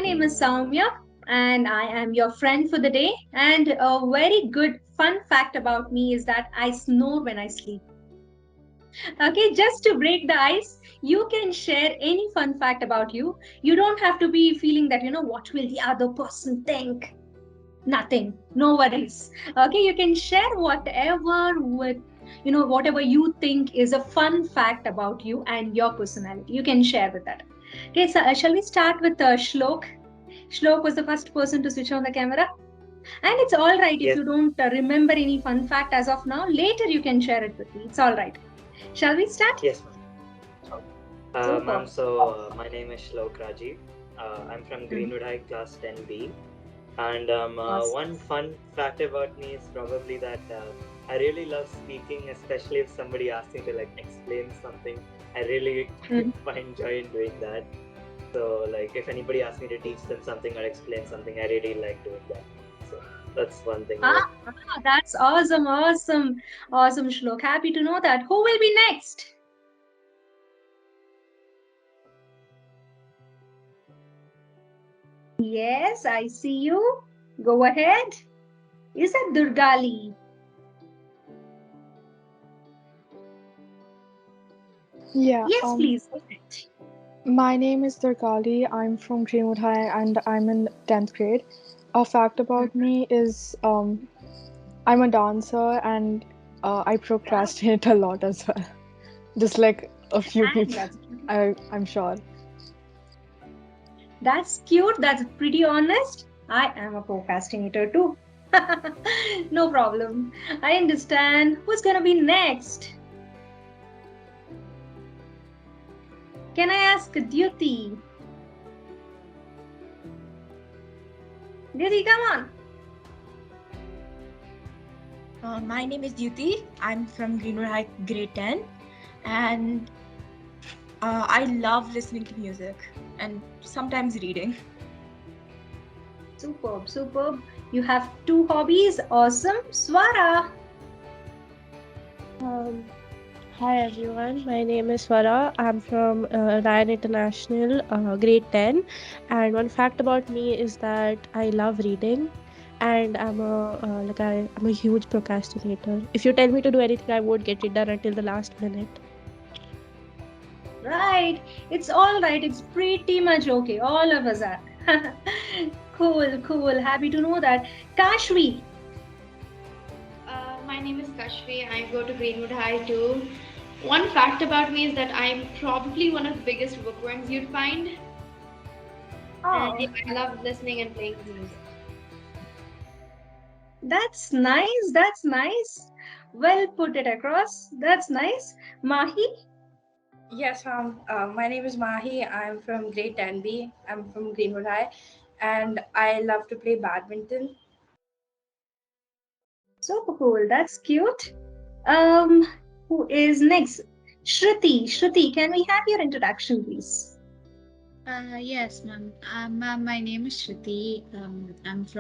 My name is Sowmya, and I am your friend for the day. And a very good fun fact about me is that I snore when I sleep. Okay, just to break the ice, you can share any fun fact about you. You don't have to be feeling that, what will the other person think? Nothing, no worries. Okay, you can share whatever you think is a fun fact about you and your personality. You can share with that. Okay, so shall we start with Shlok? Shlok was the first person to switch on the camera. And it's all right if Yes, you don't remember any fun fact as of now. Later, you can share it with me. It's all right. Shall we start? yes, ma'am. Super. My name is Shlok Rajiv. I'm from Mhm. Greenwood High, Class 10B. And Awesome. one fun fact about me is probably that I really love speaking, especially if somebody asks me to explain something. I really Mhm. find joy in doing that. So, if anybody asks me to teach them something or explain something, I really like doing that. So that's one thing Ah, about me. that's awesome, awesome, awesome, Shlok. Happy to know that. Who will be next? Yes, I see you. Go ahead. Is that Durgali? Yeah, Yes, please. Go ahead. my name is Durgali. I'm from Greenwood High and I'm in 10th grade. A fact about me is I'm a dancer and I Wow, procrastinate a lot as well. Just like a few and people, that's cute. I'm sure. That's cute. That's pretty honest. I am a procrastinator too. No problem. I understand. Who's gonna be next? Can I ask Dyuti? Dyuti, come on. My name is Duty. I'm from Greenwood High, grade 10, and I love listening to music and sometimes reading. Superb, superb. You have two hobbies. Awesome. Swara. Um, Hi everyone, my name is Swara. I'm from Ryan International, grade 10. And one fact about me is that I love reading, and I'm a huge procrastinator. If you tell me to do anything, I won't get it done until the last minute. Right. It's all right. It's pretty much okay. All of us are. Cool, cool. Happy to know that. Kashvi. My name is Kashvi. I go to Greenwood High too. One fact about me is that I'm probably one of the biggest bookworms you'd find, and Oh, yeah, I love listening and playing music. that's nice. That's nice. Well put it across. That's nice. Mahi. Yes, my name is Mahi. I'm from grade 10B. I'm from Greenwood High, and I love to play badminton. Super cool. That's cute. Um, who is next? Shruti. Shruti, can we have your introduction, please? Yes, ma'am. Ma'am, my name is Shruti.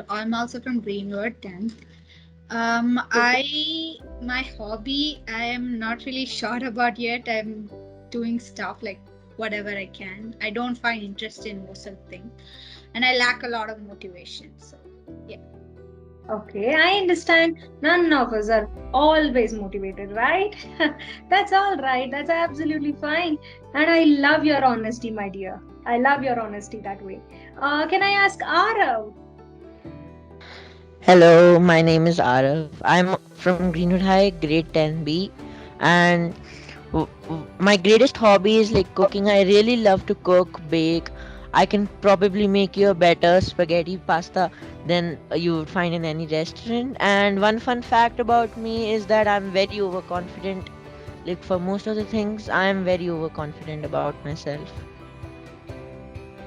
I'm also from Greenwood 10th. My hobby, I am not really sure about yet. I'm doing stuff like whatever I can. I don't find interest in most of the things, and I lack a lot of motivation. So, yeah. Okay, I understand. None of us are always motivated, right? That's all right. That's absolutely fine. And I love your honesty, my dear. I love your honesty that way. Can I ask Arav? Hello, my name is Arav. I'm from Greenwood High, grade 10B, and my greatest hobby is like cooking. I really love to cook, bake. I can probably make you a better spaghetti pasta than you would find in any restaurant. And one fun fact about me is that I'm very overconfident. Like for most of the things, I'm very overconfident about myself.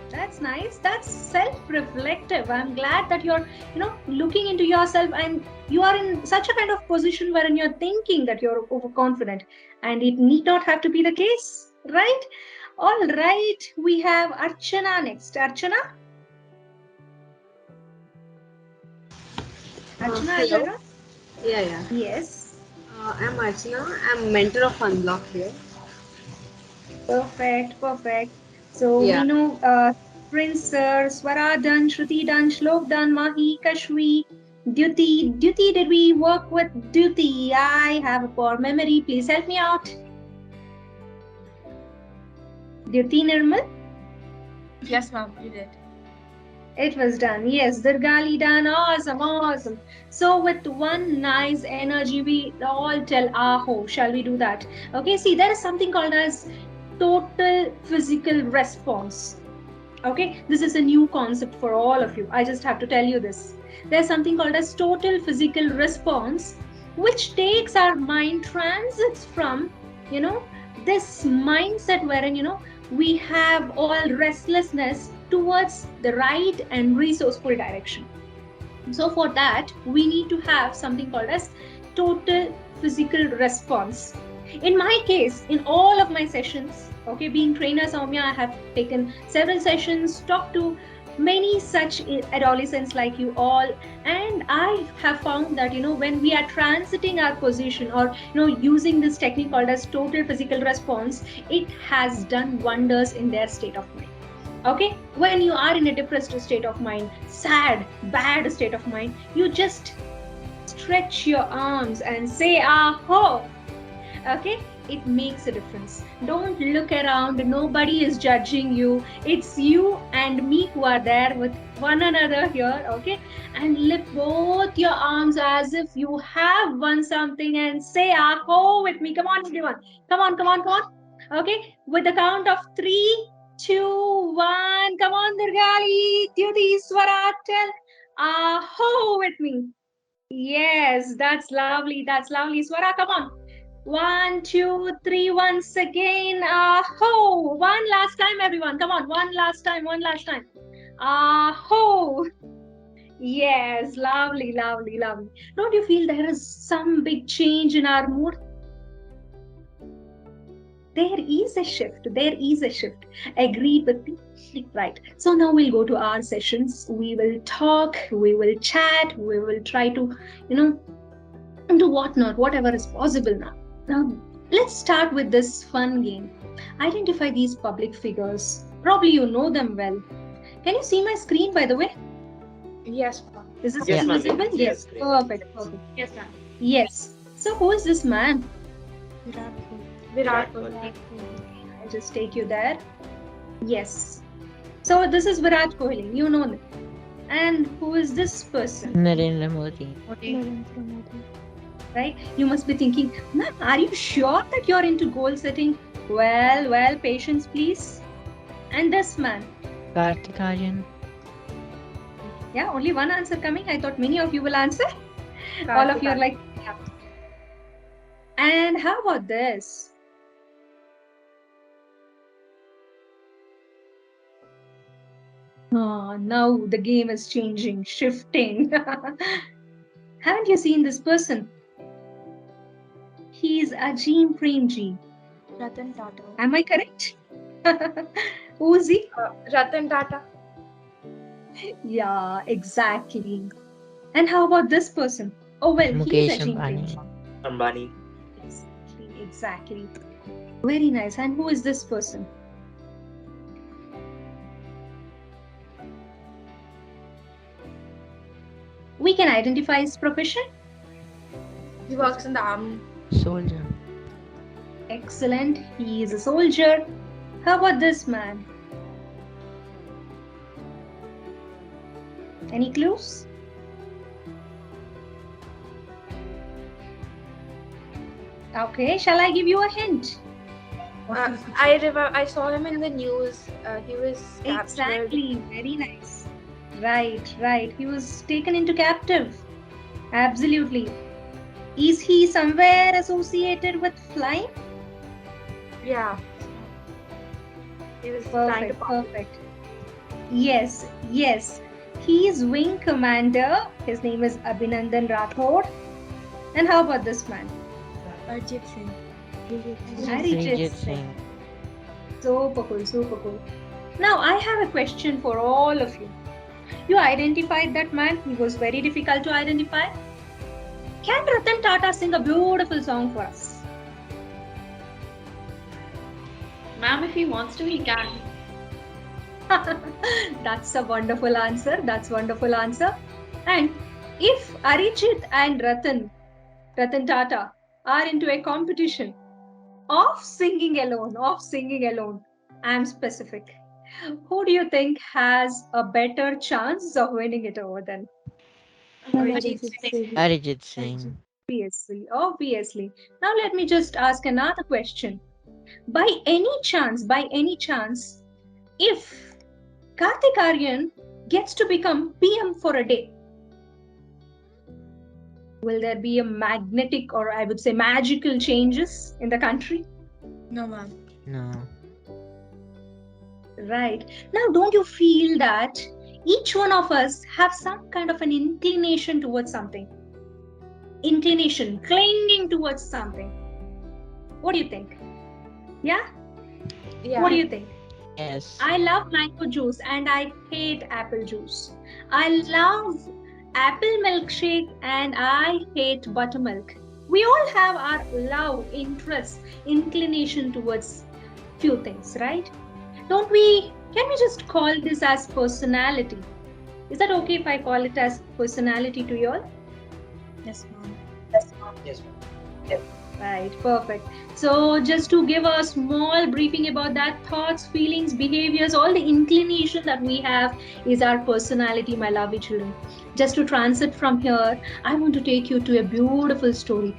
That's nice. That's self-reflective. I'm glad that you're, looking into yourself and you are in such a kind of position wherein you're thinking that you're overconfident. And it need not have to be the case, right? All right. We have Archana next. Archana? Archana, are you Hello. around? Yeah, yeah. Yes. I'm Archana. I'm mentor of Unblok here. Perfect. Perfect. So we Yeah. know. Prince Sir, Swara done, Shruti done, Shlok done, Mahi, Kashvi, Duty. Duty, did we work with Duty? I have a poor memory. Please help me out. Duty Nirmal? Yes, ma'am, you did. It was done. Yes, Durgali done. Awesome, awesome. So with one nice energy, we all tell Aho. Shall we do that? Okay, see, there is something called as total physical response. Okay, this is a new concept for all of you. I just have to tell you this. There's something called as total physical response, which takes our mind, transits from, you know, this mindset wherein, we have all restlessness towards the right and resourceful direction. So for that, we need to have something called as total physical response. In my case, in all of my sessions, okay, being trainer Sowmya, I have taken several sessions, talked to many such adolescents like you all, and I have found that when we are transiting our position, or using this technique called as total physical response, it has done wonders in their state of mind. Okay, when you are in a depressed state of mind, sad, bad state of mind, you just stretch your arms and say aho. Okay, it makes a difference. Don't look around, nobody is judging you. It's you and me who are there with one another here. Okay, and lift both your arms as if you have won something and say aho with me. Come on, everyone, come on, come on, come on. Okay, with the count of 3, 2, 1, come on, Durgali, Duty, Swara, tell aho with me. Yes, that's lovely. That's lovely. Swara, come on. 1, 2, 3, once again. Aho! One last time, everyone. Come on. One last time. One last time. Aho! Yes, lovely, lovely, lovely. Don't you feel there is some big change in our mood? There is a shift. There is a shift. Agreed with me? Right. So now we'll go to our sessions. We will talk, we will chat, we will try to, do whatnot, whatever is possible now. Now, let's start with this fun game. Identify these public figures. Probably you know them well. Can you see my screen, by the way? Yes, ma'am. Is this Yes, screen ma'am. visible? Yes. Yes. Perfect. Perfect. Yes, ma'am. Yes. So, who is this man? Virat Kohli. Kohli. I'll just take you there. Yes. So, this is Virat Kohli. You know him. And who is this person? Narendra Modi. Narendra Modi. Right? You must be thinking, ma'am, are you sure that you're into goal setting? Well, patience, please. And this man. Kartik Aaryan. Yeah, only one answer coming. I thought many of you will answer. All of you are like, yeah. And how about this? Oh, now the game is changing, shifting. Haven't you seen this person? He's Ajim Premji. Ratan Tata. Am I correct? Who's he? Ratan Tata. Yeah, exactly. And how about this person? Oh, well, he's Mukesh Ajim Ambani. Premji. Ambani. Exactly. Very nice. And who is this person? We can identify his profession. He works in the army. Soldier. Excellent. He is a soldier. How about this man? Any clues? Okay, shall I give you a hint? I remember I saw him in the news. He was captured. Exactly. Very nice. Right. He was taken into captive. Absolutely. Is he somewhere associated with flying? Yeah. He was trying to Perfect. Yes. He is wing commander. His name is Abhinandan Rathod. And how about this man? Arjit Singh. Arijit Singh. Super cool. Now I have a question for all of you. You identified that man. He was very difficult to identify. Can Ratan Tata sing a beautiful song for us? Ma'am, if he wants to, he can. That's a wonderful answer. That's wonderful answer. And if Arijit and Ratan Tata, are into a competition of singing alone, I'm specific. Who do you think has a better chance of winning it over then? Arjit Arijit Singh. Singh. Arijit Singh. Obviously, obviously. Now let me just ask another question. By any chance, if Kartik Aaryan gets to become PM for a day, will there be a magnetic or I would say magical changes in the country? No, ma'am. No. Right. Now, don't you feel that each one of us have some kind of an inclination towards something? Inclination, clinging towards something. What do you think? Yeah? What do Yeah. you think? Yes. I love mango juice and I hate apple juice. I love apple milkshake and I hate buttermilk. We all have our love, interest, inclination towards few things, right? Don't we? Can we just call this as personality? Is that okay if I call it as personality to you all? Yes, ma'am. Yes, ma'am. Right, perfect. So, just to give a small briefing about that, thoughts, feelings, behaviors, all the inclination that we have is our personality, my lovely children. Just to transit from here, I want to take you to a beautiful story.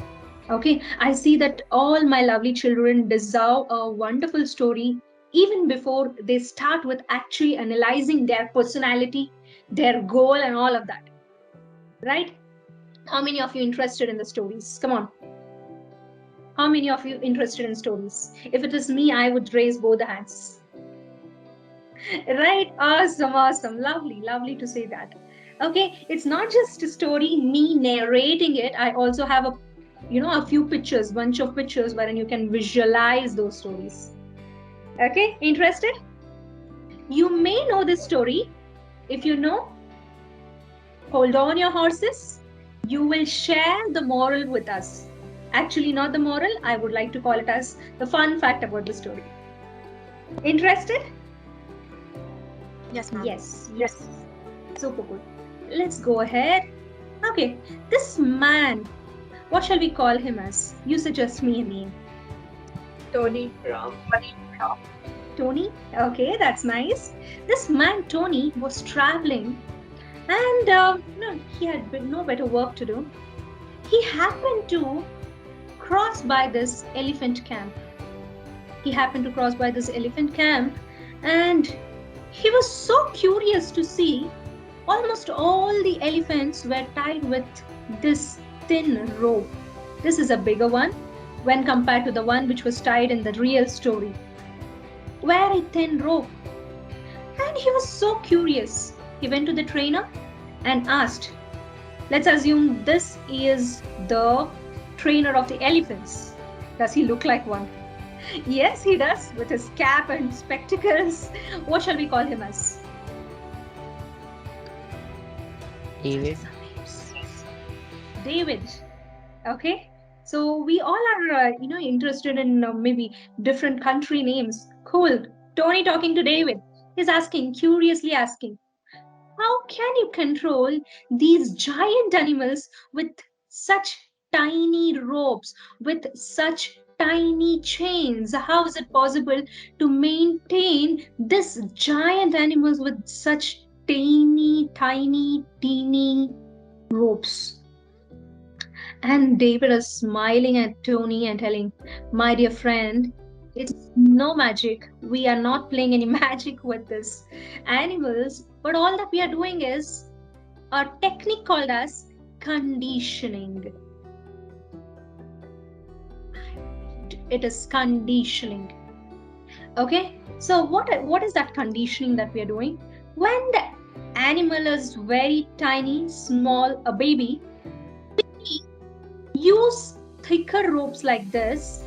Okay, I see that all my lovely children deserve a wonderful story even before they start with actually analyzing their personality, their goal, and all of that. Right? How many of you interested in the stories? Come on. How many of you interested in stories? If it is me, I would raise both the hands. Right? Awesome, awesome. Lovely, lovely to say that. Okay, it's not just a story, me narrating it. I also have a few pictures, bunch of pictures wherein you can visualize those stories. Okay, interested? You may know this story. If you know, hold on your horses. You will share the moral with us. Actually, not the moral, I would like to call it as the fun fact about the story. Interested? Yes, ma'am. Yes, yes. Super good. Let's go ahead. Okay, this man, what shall we call him as? You suggest me a name. Tony. Ram. Tony? Okay, that's nice. This man, Tony, was traveling and he had no better work to do. He happened to cross by this elephant camp. He happened to cross by this elephant camp and he was so curious to see almost all the elephants were tied with this thin rope. This is a bigger one when compared to the one which was tied in the real story. Very thin rope. And he was so curious. He went to the trainer and asked, let's assume this is the trainer of the elephants. Does he look like one? Yes, he does, with his cap and spectacles. What shall we call him as? David. David. Okay. So we all are, interested in maybe different country names. Cool. Tony talking to David. He's asking, curiously asking, how can you control these giant animals with such tiny ropes, with such tiny chains? How is it possible to maintain this giant animals with such teeny ropes? And David is smiling at Tony and telling, my dear friend, it's no magic. We are not playing any magic with this animals, but all that we are doing is a technique called as conditioning. It is conditioning. Okay, so what is that conditioning that we are doing? When the animal is very tiny, small, a baby, use thicker ropes like this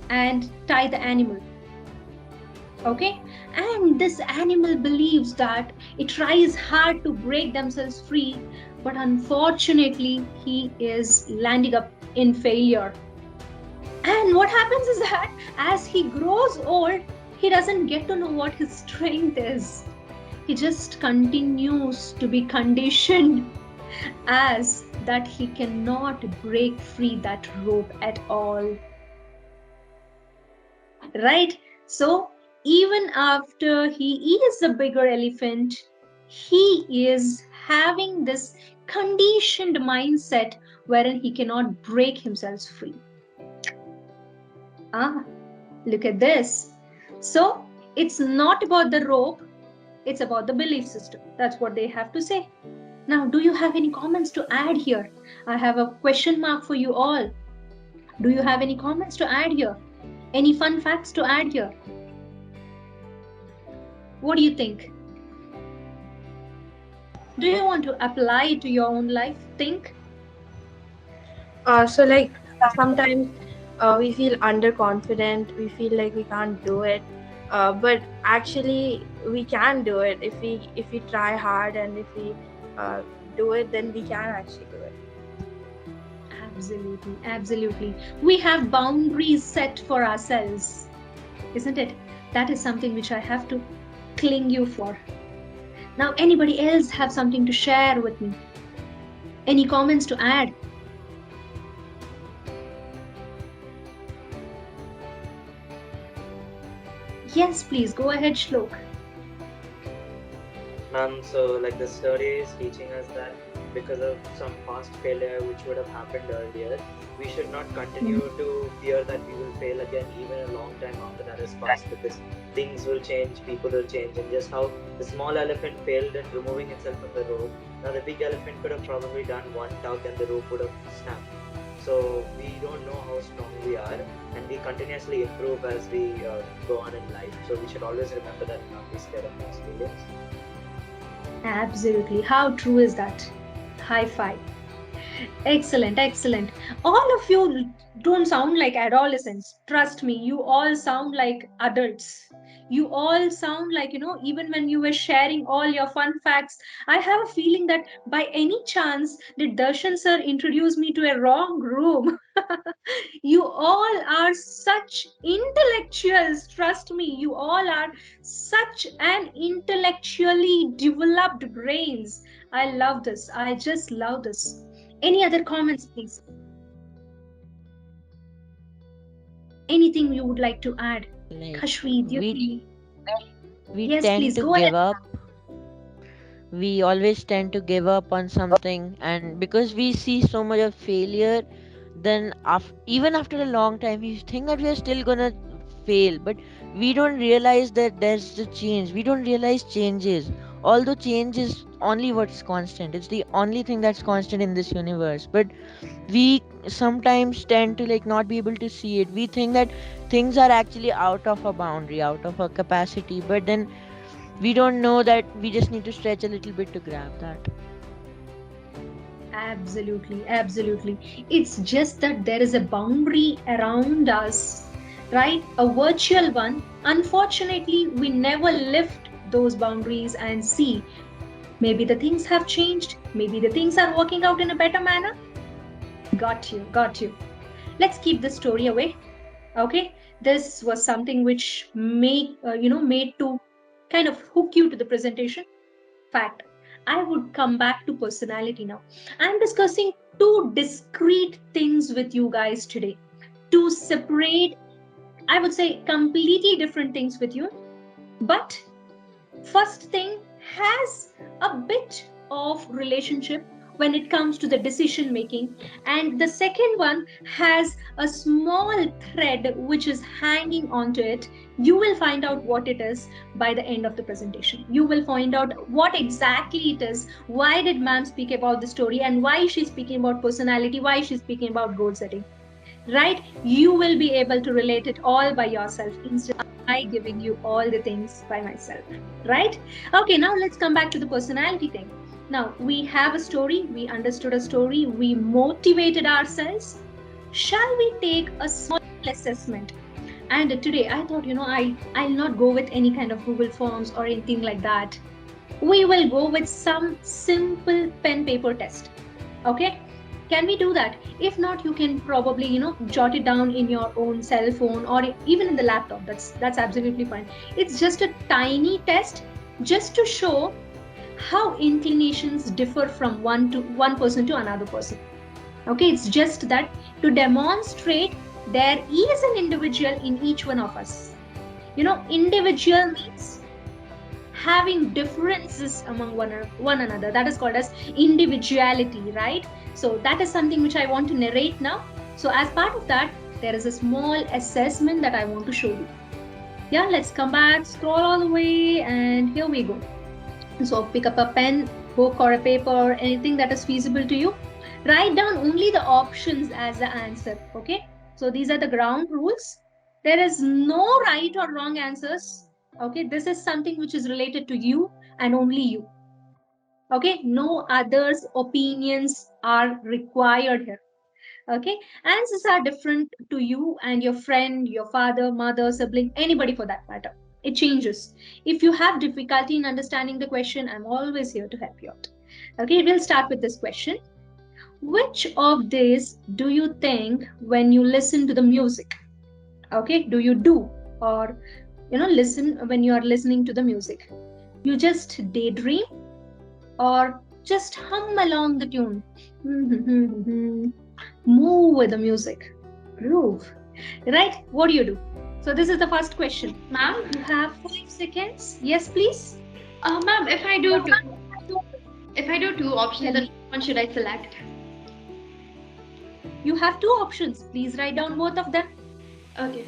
and tie the animal. Okay, and this animal believes that it tries hard to break themselves free, but unfortunately he is landing up in failure. And what happens is that as he grows old, he doesn't get to know what his strength is. He just continues to be conditioned as that he cannot break free that rope at all. Right? So, even after he is a bigger elephant, he is having this conditioned mindset wherein he cannot break himself free. Ah, look at this. So, it's not about the rope, it's about the belief system. That's what they have to say. Now, do you have any comments to add here? I have a question mark for you all. Do you have any comments to add here? Any fun facts to add here? What do you think? Do you want to apply it to your own life? Think. So like sometimes we feel underconfident, we feel like we can't do it, but actually we can do it if we try hard, and if we uh, do it, then we can actually do it. Absolutely, absolutely. We have boundaries set for ourselves, isn't it? That is something which I have to cling you for. Now, anybody else have something to share with me? Any comments to add? Yes, please go ahead, Shlok. Ma'am, so like the story is teaching us that because of some past failure which would have happened earlier, we should not continue to fear that we will fail again even a long time after that has passed, because things will change, people will change, and just how the small elephant failed in removing itself from the rope, now the big elephant could have probably done one tug and the rope would have snapped. So we don't know how strong we are, and we continuously improve as we go on in life. So we should always remember that and not be scared of past failures. Absolutely. How true is that? High five. Excellent, excellent. All of you don't sound like adolescents. Trust me, you all sound like adults. You all sound like, even when you were sharing all your fun facts, I have a feeling that by any chance did Darshan sir introduce me to a wrong room? You all are such intellectuals. Trust me, you all are such an intellectually developed brains. I love this. I just love this. Any other comments, please? Anything you would like to add? Like Kashvi, we Dyuti. we Yes, tend please to go ahead. give up. We always tend to give up on something, and because we see so much of failure, then even after a long time we think that we are still gonna fail, but we don't realize that there's the change. We don't realize changes, although change is only what's constant. It's the only thing that's constant in this universe, but we sometimes tend to like not be able to see it. We think that things are actually out of a boundary, out of a capacity, but then we don't know that we just need to stretch a little bit to grab that. Absolutely, absolutely. It's just that there is a boundary around us, right? A virtual one. Unfortunately, we never lift those boundaries and see. Maybe the things have changed. Maybe the things are working out in a better manner. Got you, got you. Let's keep the story away. Okay, this was something which made to kind of hook you to the presentation. Fact. I would come back to personality now. I'm discussing two discrete things with you guys today. Two separate, I would say, completely different things with you. But first thing has a bit of relationship when it comes to the decision making, and the second one has a small thread which is hanging onto it. You will find out what it is by the end of the presentation. You will find out what exactly it is. Why did ma'am speak about the story, and why she's speaking about personality, why she's speaking about goal setting, right? You will be able to relate it all by yourself instead of I giving you all the things by myself, right? Okay, now let's come back to the personality thing. Now we have a story, we understood a story, we motivated ourselves. Shall we take a small assessment? And today I thought, I'll not go with any kind of Google Forms or anything like that. We will go with some simple pen paper test. Okay, can we do that? If not, you can probably jot it down in your own cell phone or even in the laptop. That's absolutely fine. It's just a tiny test. just to show how inclinations differ from one person to another person. Okay, it's just that to demonstrate there is an individual in each one of us. Individual means having differences among one another. That is called as individuality, right? So that is something which I want to narrate now. So as part of that, there is a small assessment that I want to show you. Yeah, let's come back, scroll all the way, and here we go. So pick up a pen, book, or a paper, anything that is feasible to you. Write down only the options as the answer. Okay. So these are the ground rules. There is no right or wrong answers. Okay. This is something which is related to you and only you. Okay. No others' opinions are required here. Okay. Answers are different to you and your friend, your father, mother, sibling, anybody for that matter. It changes. If you have difficulty in understanding the question, I'm always here to help you out. Okay, we'll start with this question. Which of these do you think when you listen to the music? Okay, do you do or listen when you are listening to the music? You just daydream or just hum along the tune? Move with the music, groove, right? What do you do? So this is the first question. Ma'am? You have 5 seconds. Yes, please. Ma'am, if I do two options, Tell then me. which one should I select? You have two options. Please write down both of them. Okay.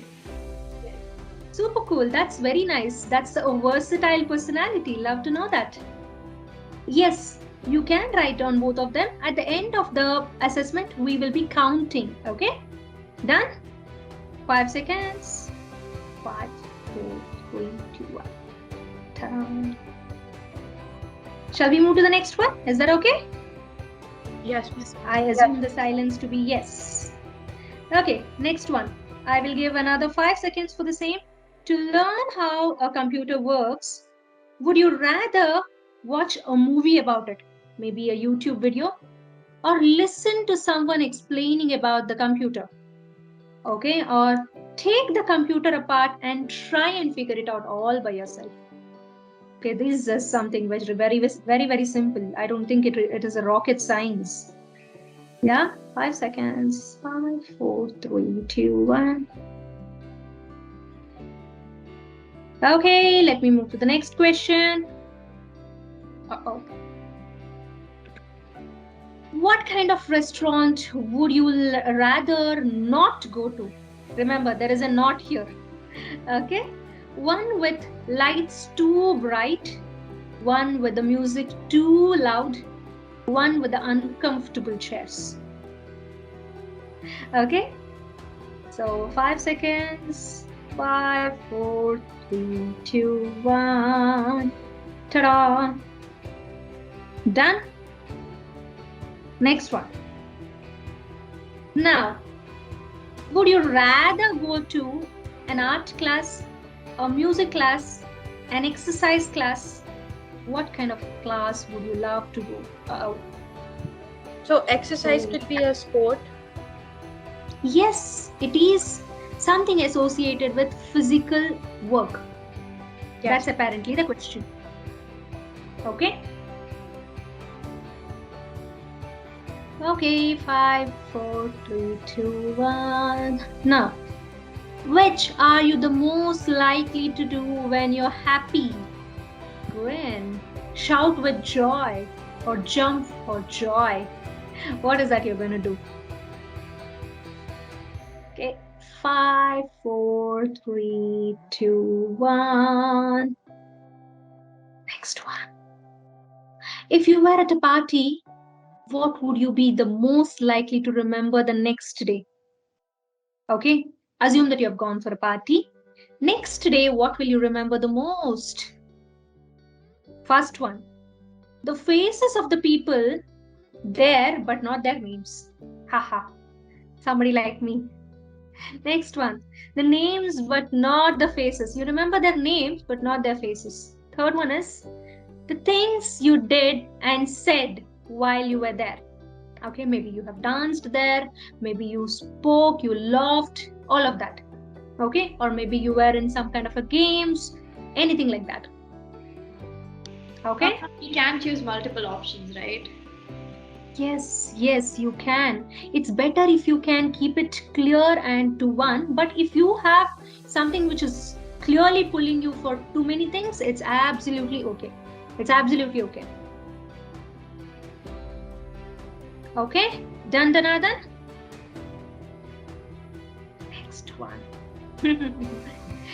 Super cool. That's very nice. That's a versatile personality. Love to know that. Yes, you can write down both of them. At the end of the assessment, we will be counting. Okay? Done? 5 seconds. 5, 4, 3, 2, 1. Ta-da. Shall we move to the next one? Is that okay? Yes, please. I assume the silence to be yes. Okay, next one. I will give another 5 seconds for the same. To learn how a computer works, would you rather watch a movie about it, maybe a YouTube video, or listen to someone explaining about the computer? Okay, or take the computer apart and try and figure it out all by yourself. Okay, this is something which is very, very, very simple. I don't think it is a rocket science. Yeah, 5 seconds. 5, 4, 3, 2, 1. Okay, let me move to the next question. Uh-oh. What kind of restaurant would you rather not go to? Remember, there is a not here. Okay, one with lights too bright, one with the music too loud, one with the uncomfortable chairs. Okay, so 5 seconds. 5, 4, 3, 2, 1. Ta-da! Done. Next one. Now, would you rather go to an art class, a music class, an exercise class? What kind of class would you love to go? So exercise could be a sport. Yes, it is something associated with physical work. Yes. That's apparently the question. Okay. Okay, 5, 4, 3, 2, 1. Now, which are you the most likely to do when you're happy? Grin, shout with joy, or jump for joy? What is that you're going to do? Okay, 5, 4, 3, 2, 1. Next one. If you were at a party, what would you be the most likely to remember the next day? Okay, assume that you have gone for a party. Next day, what will you remember the most? First one, the faces of the people there, but not their names. Haha, somebody like me. Next one, the names, but not the faces. You remember their names, but not their faces. Third one is the things you did and said while you were there. Okay, maybe you have danced there, maybe you spoke, you laughed, all of that. Okay, or maybe you were in some kind of a games, anything like that. Okay? We can choose multiple options, right? Yes, yes, you can. It's better if you can keep it clear and to one, but if you have something which is clearly pulling you for too many things, it's absolutely okay. It's absolutely okay. Okay? Done, Danadan? Next one.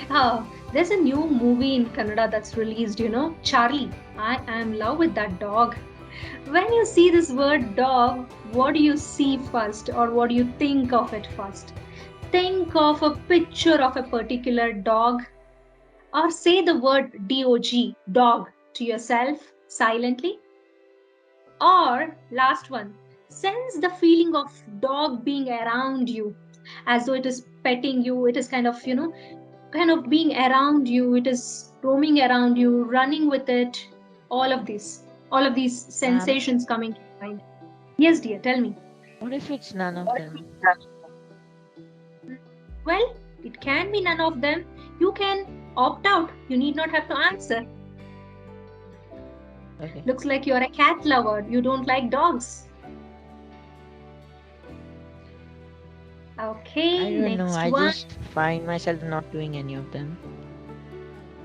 Oh, there's a new movie in Kannada that's released, Charlie. I am in love with that dog. When you see this word dog, what do you see first, or what do you think of it first? Think of a picture of a particular dog, or say the word dog to yourself silently. Or, last one, sense the feeling of dog being around you as though it is petting you, it is kind of being around you, it is roaming around you, running with it, all of these Um, sensations coming to mind. Yes, dear, tell me. what if it's none of them? Well, it can be none of them. You can opt out. You need not have to answer. Okay. Looks like you're a cat lover. You don't like dogs. I Okay, don't know. next I one. just find myself not doing any of them.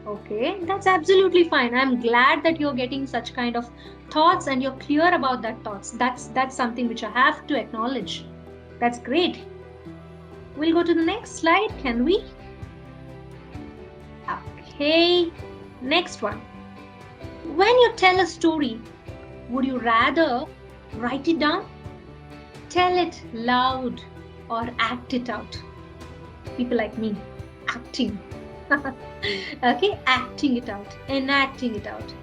Okay, that's absolutely fine. I'm glad that you're getting such kind of thoughts and you're clear about that thoughts. That's something which I have to acknowledge. That's great. We'll go to the next slide, can we? Okay, next one. When you tell a story, would you rather write it down, tell it loud, or act it out? People like me, acting. Okay, acting it out, enacting it out.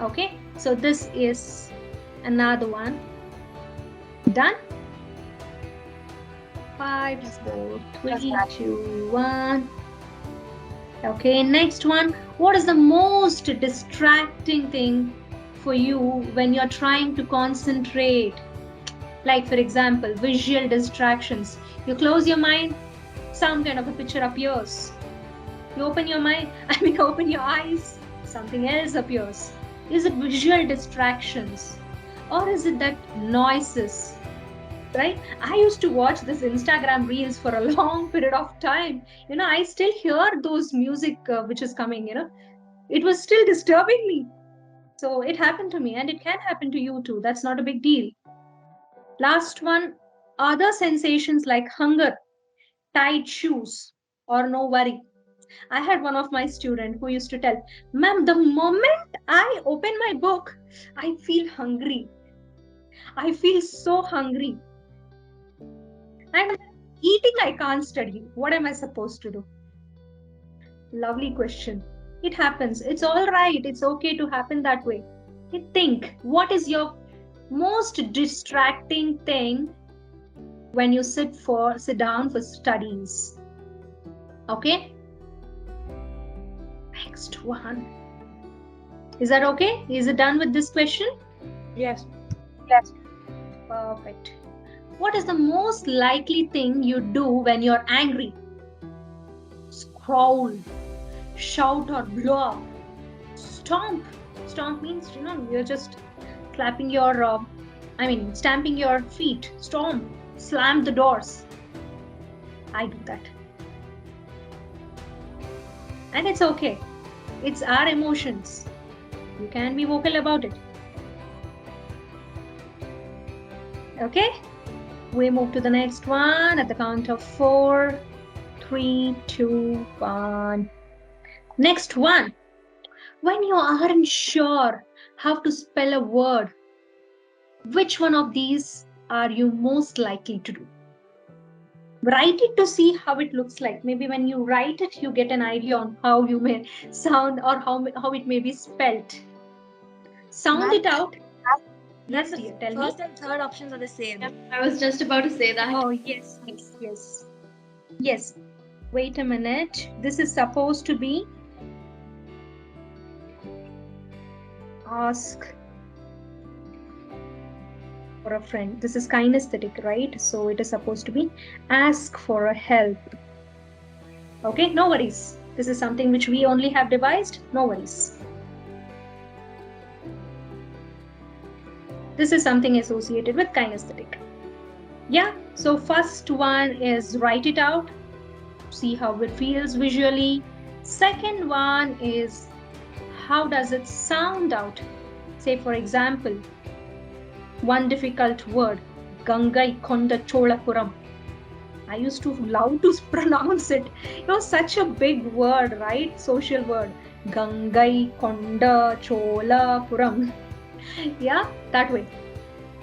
Okay, so this is another one. Done? 5, 4, 3, 2, 1. Okay, next one. What is the most distracting thing for you when you're trying to concentrate? Like, for example, visual distractions. You close your mind, some kind of a picture appears. You open your mind, open your eyes, something else appears. Is it visual distractions? Or is it that noises? Right? I used to watch this Instagram reels for a long period of time. I still hear those music which is coming, it was still disturbing me. So it happened to me, and it can happen to you too. That's not a big deal. Last one, other sensations like hunger, tight shoes, or no worry. I had one of my students who used to tell, "Ma'am, the moment I open my book, I feel hungry. I feel so hungry. I'm eating, I can't study. What am I supposed to do?" Lovely question. It happens. It's all right. It's okay to happen that way. You think, what is your most distracting thing when you sit down for studies? Okay? Next one. Is that okay? Is it done with this question? Yes. Perfect. What is the most likely thing you do when you're angry? Scroll, shout or blow up, stomp. Stomp means, you're just clapping your, stamping your feet, stomp, slam the doors. I do that. And it's okay. It's our emotions. You can be vocal about it. Okay? We move to the next one at the count of 4, 3, 2, 1. Next one. When you aren't sure how to spell a word, which one of these are you most likely to do? Write it to see how it looks like. Maybe when you write it, you get an idea on how you may sound or how it may be spelled. Sound it out. Yes, dear, tell me. First and third options are the same. Yep, I was just about to say that. Oh, yes, yes, yes. Yes. Wait a minute. This is supposed to be ask for a friend. This is kinesthetic, right? So it is supposed to be ask for a help. Okay, no worries. This is something which we only have devised. No worries. This is something associated with kinesthetic. Yeah, so first one is write it out, see how it feels visually. Second one is how does it sound out? Say, for example, one difficult word, Gangai Konda Cholapuram. I used to love to pronounce it. Such a big word, right? Social word. Gangai Konda Cholapuram. Yeah, that way.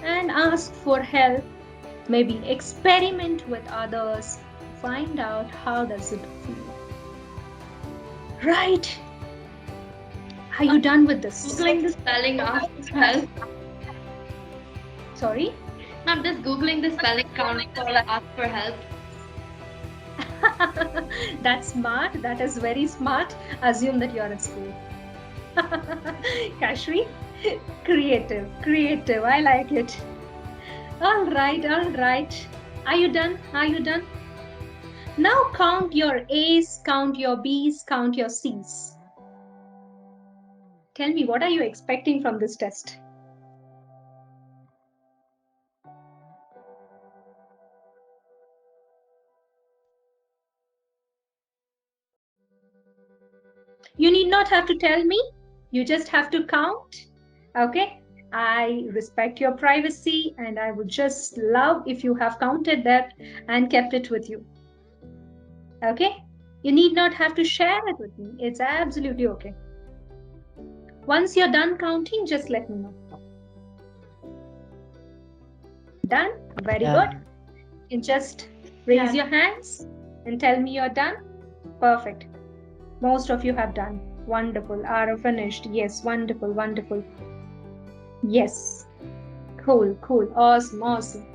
And ask for help. Maybe experiment with others. Find out how does it feel. Right. Are you done with this? Googling the spelling asks for help. Sorry? I'm just Googling the spelling count for ask for help. That's smart. That is very smart. Assume that you're at school. Kashri? Creative, creative. I like it. All right, all right. Are you done? Are you done? Now count your A's, count your B's, count your C's. Tell me, what are you expecting from this test? You need not have to tell me. You just have to count. Okay? I respect your privacy and I would just love if you have counted that and kept it with you. Okay? You need not have to share it with me. It's absolutely okay. Once you're done counting, just let me know. Done? Very good. Yeah. You can just raise your hands and tell me you're done. Perfect. Most of you have done. Wonderful. Are finished. Yes, wonderful, wonderful. Yes. Cool, cool. Awesome, awesome.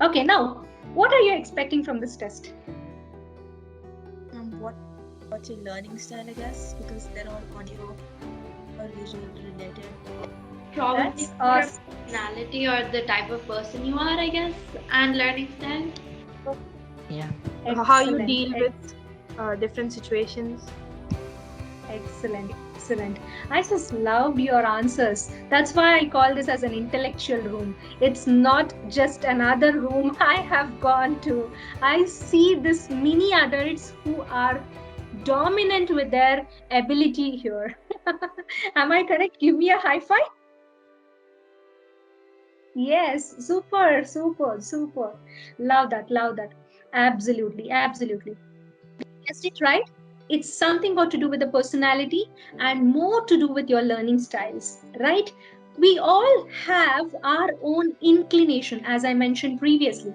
Okay, now, what are you expecting from this test? What's your learning style, I guess, because they're all audio or visual related. Probably That's your awesome. personality or the type of person you are, I guess, and learning style. Yeah. How you Excellent, deal with different situations. excellent, excellent. I just loved your answers. That's why I call this as an intellectual room. It's not just another room I have gone to. I see this mini adults who are dominant with their ability here. Am I correct? Give me a high five. Yes, super, super, super. Love that, love that. Absolutely, absolutely. Guessed it right. It's something got to do with the personality and more to do with your learning styles, right? We all have our own inclination, as I mentioned previously,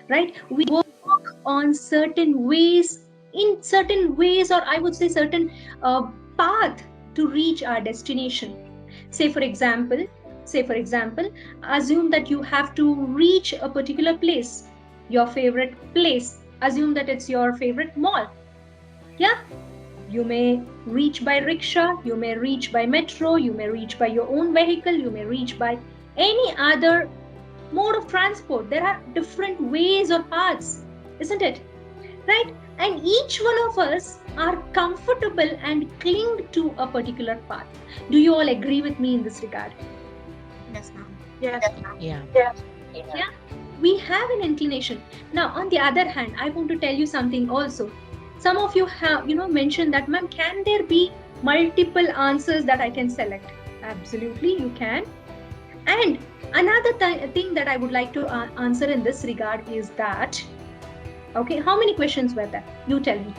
right? We work on certain ways, in certain ways, or I would say certain path to reach our destination. Say, for example, say, for example, assume that you have to reach a particular place, your favorite place. Assume that it's your favorite mall. Yeah, you may reach by rickshaw, you may reach by metro, you may reach by your own vehicle, you may reach by any other mode of transport. There are different ways or paths, isn't it? Right? And each one of us are comfortable and cling to a particular path. Do you all agree with me in this regard? Yes, ma'am. Yes. Yeah. Yeah, we have an inclination. Now, on the other hand, I want to tell you something also. Some of you have, mentioned that, ma'am, can there be multiple answers that I can select? Absolutely, you can. And another thing that I would like to answer in this regard is that, okay, how many questions were there? You tell me.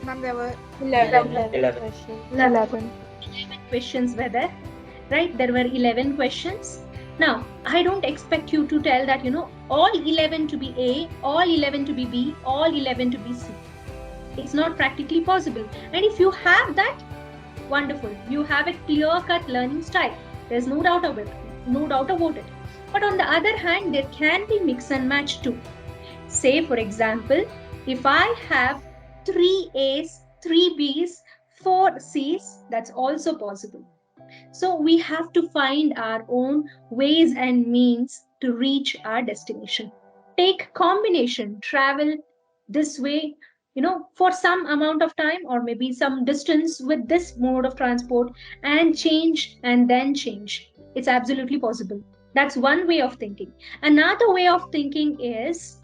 Ma'am, there were 11. 11. questions. 11. 11 questions were there, right? There were 11 questions. Now, I don't expect you to tell that, all 11 to be A, all 11 to be B, all 11 to be C. It's not practically possible. And if you have that, wonderful. You have a clear-cut learning style. There's no doubt of it. No doubt about it. But on the other hand, there can be mix and match too. Say, for example, if I have 3 A's, 3 B's, 4 C's, that's also possible. So we have to find our own ways and means to reach our destination. Take combination, travel this way, for some amount of time or maybe some distance with this mode of transport and change and then change. It's absolutely possible. That's one way of thinking. Another way of thinking is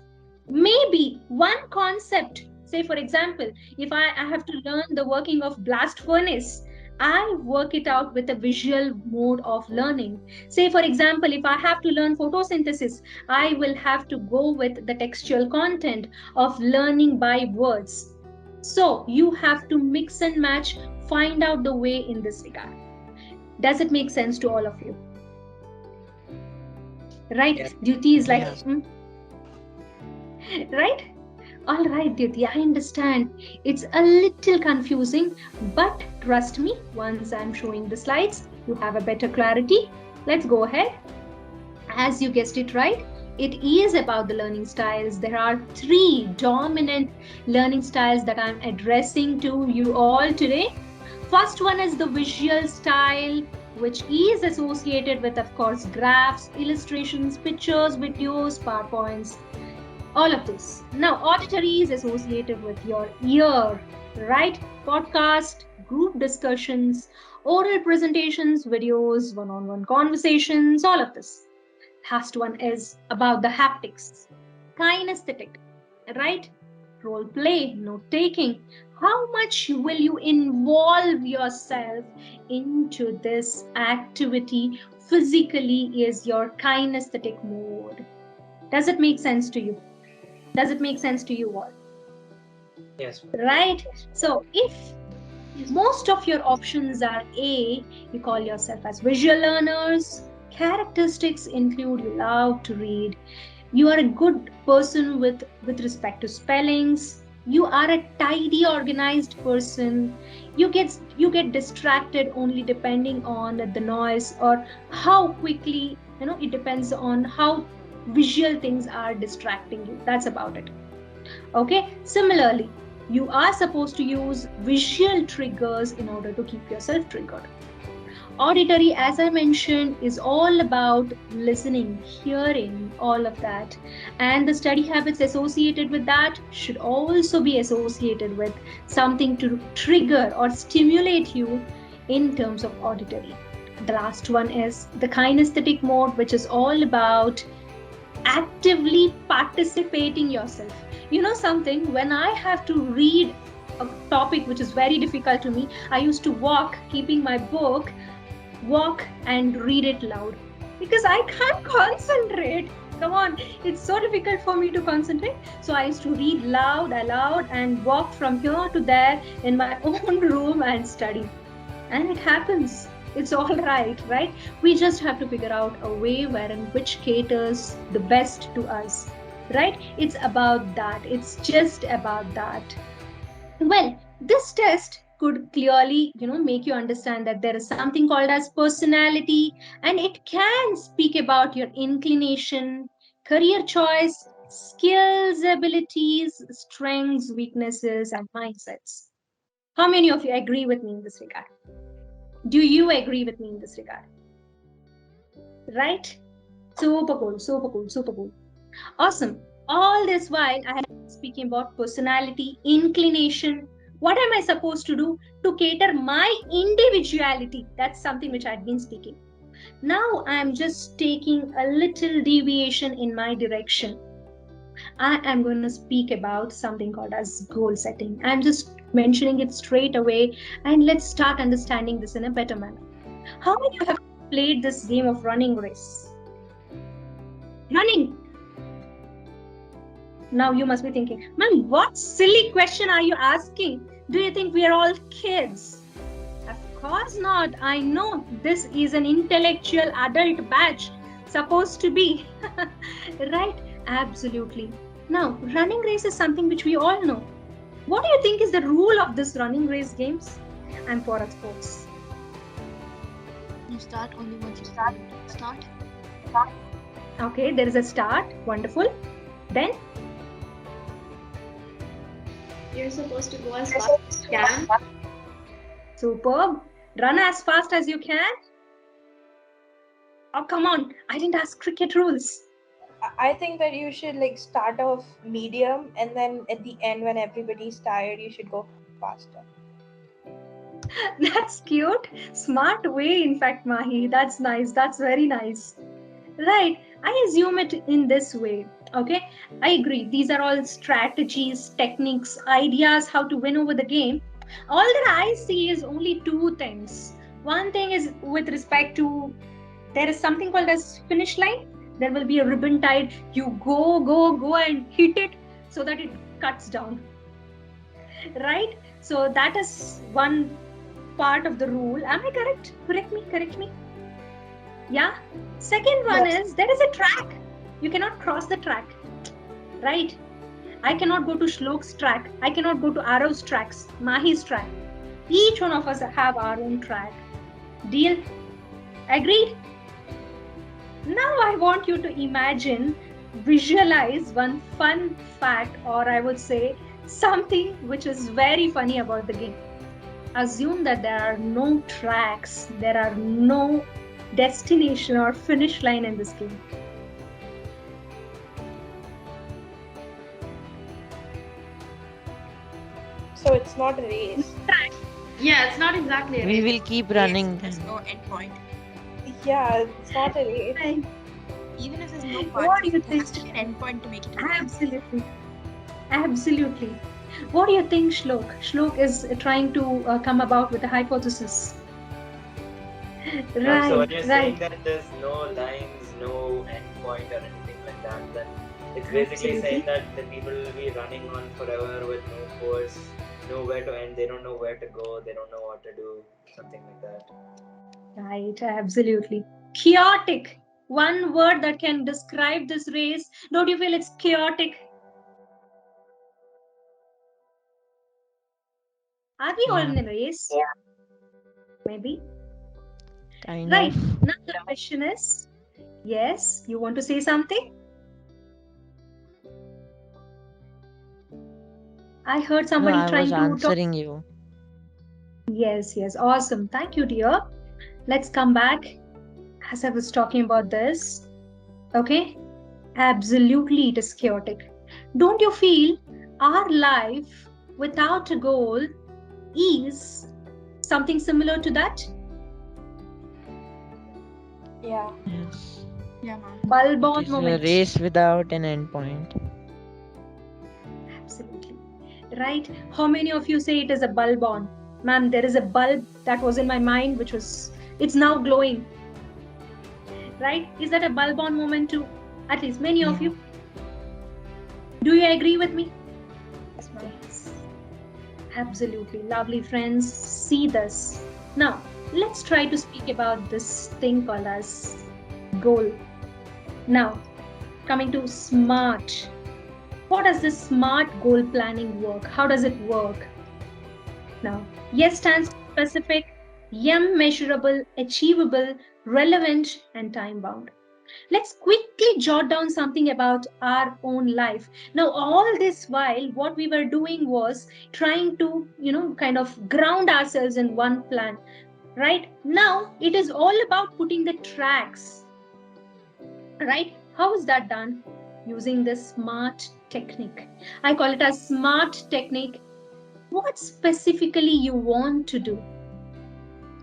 maybe one concept. Say, for example, if I have to learn the working of blast furnace, I work it out with a visual mode of learning. Say, for example, if I have to learn photosynthesis, I will have to go with the textual content of learning by words. So you have to mix and match, find out the way in this regard. Does it make sense to all of you? Right? Yeah. Duty is like, Yes. right? All right, Duty, I understand. It's a little confusing, but trust me, once I'm showing the slides, you have a better clarity. Let's go ahead. As you guessed it right, it is about the learning styles. There are three dominant learning styles that I'm addressing to you all today. First one is the visual style, which is associated with, of course, graphs, illustrations, pictures, videos, PowerPoints, all of this. Now, auditory is associated with your ear, right? Podcast, group discussions, oral presentations, videos, one on one conversations, all of this. Last one is about the haptics, kinesthetic, right? Role play, note taking. How much will you involve yourself into this activity physically is your kinesthetic mode. Does it make sense to you? Does it make sense to you all? Yes. Right? So, if most of your options are A, you call yourself as visual learners. Characteristics include you love to read, you are a good person with respect to spellings, you are a tidy organized person, you get distracted only depending on the noise or how quickly, it depends on how visual things are distracting you. That's about it. Okay, similarly, you are supposed to use visual triggers in order to keep yourself triggered. Auditory, as I mentioned, is all about listening, hearing, all of that. And the study habits associated with that should also be associated with something to trigger or stimulate you in terms of auditory. The last one is the kinesthetic mode, which is all about actively participating yourself. You know something, when I have to read a topic which is very difficult to me, I used to walk, keeping my book, walk and read it loud because I can't concentrate. Come on, it's so difficult for me to concentrate. So I used to read loud, aloud, and walk from here to there in my own room and study. And it happens. It's all right, right? We just have to figure out a way wherein which caters the best to us, right? It's about that. It's just about that. Well, this test could clearly, make you understand that there is something called as personality, and it can speak about your inclination, career choice, skills, abilities, strengths, weaknesses, and mindsets. How many of you agree with me in this regard? Do you agree with me in this regard? Right? Super cool, super cool, super cool. Awesome. All this while, I have been speaking about personality, inclination. What am I supposed to do to cater my individuality? That's something which I've been speaking. Now I'm just taking a little deviation in my direction. I am going to speak about something called as goal setting. I'm just mentioning it straight away, and let's start understanding this in a better manner. How many of you have played this game of running race? Running. Now you must be thinking, man, what silly question are you asking? Do you think we are all kids? Of course not. I know this is an intellectual adult batch, supposed to be. Right? Absolutely. Now, running race is something which we all know. What do you think is the rule of this running race games? I'm for sports. You start only once you start. Okay, there is a start. Wonderful. Then You're supposed to go as fast as you can. superb. Run as fast as you can. Oh, come on. I didn't ask cricket rules. I think that you should like start off medium, and then at the end, when everybody's tired, you should go faster. That's cute. Smart way, in fact, Mahi. That's nice. That's very nice. Right. I assume it in this way. Okay. I agree. These are all strategies, techniques, ideas how to win over the game. All that I see is only two things. One thing is with respect to there is something called as finish line. There will be a ribbon tied. You go and hit it so that it cuts down. Right? So that is one part of the rule. Am I correct? Correct me, correct me. Yeah. Second one is there is a track. You cannot cross the track. Right? I cannot go to Shlok's track. I cannot go to Arav's tracks, Mahi's track. Each one of us have our own track. Deal? Agreed? Now I want you to imagine, visualize one fun fact, or I would say something which is very funny about the game. Assume that there are no tracks, there are no destination or finish line in this game. So it's not a race. Yeah, it's not exactly a We race. will keep running There's then. no end point. Yeah, it's not a race. Right. Even if there's no What do points, you there has think? to be an end point to make it a race. Absolutely. Absolutely. What do you think, Shlok? Shlok is trying to come about with a hypothesis. So when you're saying Right. that there's no lines, no end point or anything like that, then it's basically Absolutely. saying that the people will be running on forever with no course, nowhere to end. They don't know where to go. They don't know what to do. Something like that. Right, absolutely. Chaotic. One word that can describe this race. Don't you feel it's chaotic? Are we all Yeah, in a race? Maybe. kind Right. of. Now the question is, yes, you want to say something? I heard No, somebody I was trying to talk. answering you. Yes, yes, awesome. Thank you, dear. Let's come back as I was talking about this. Okay, absolutely, it is chaotic. Don't you feel our life without a goal is something similar to that? Yeah. Yes. Yeah, man. Bulb It on is a moment. race without an end point. Absolutely. Right? How many of you say it is a bulb on? Ma'am, there is a bulb that was in my mind, which was, it's now glowing. Right? Is that a bulb on moment too? At least many of Yeah. you. Do you agree with me? Yes, ma'am. Yes. Absolutely. Lovely friends. See this. Now, let's try to speak about this thing called as goal. Now, coming to SMART. What does this SMART goal planning work? How does it work? Now, yes stands for specific, M measurable, achievable, relevant, and time bound. Let's quickly jot down something about our own life. Now, all this while, what we were doing was trying to, kind of ground ourselves in one plan. Right now, it is all about putting the tracks. Right? How is that done? Using this SMART technique. I call it a SMART technique. What specifically you want to do?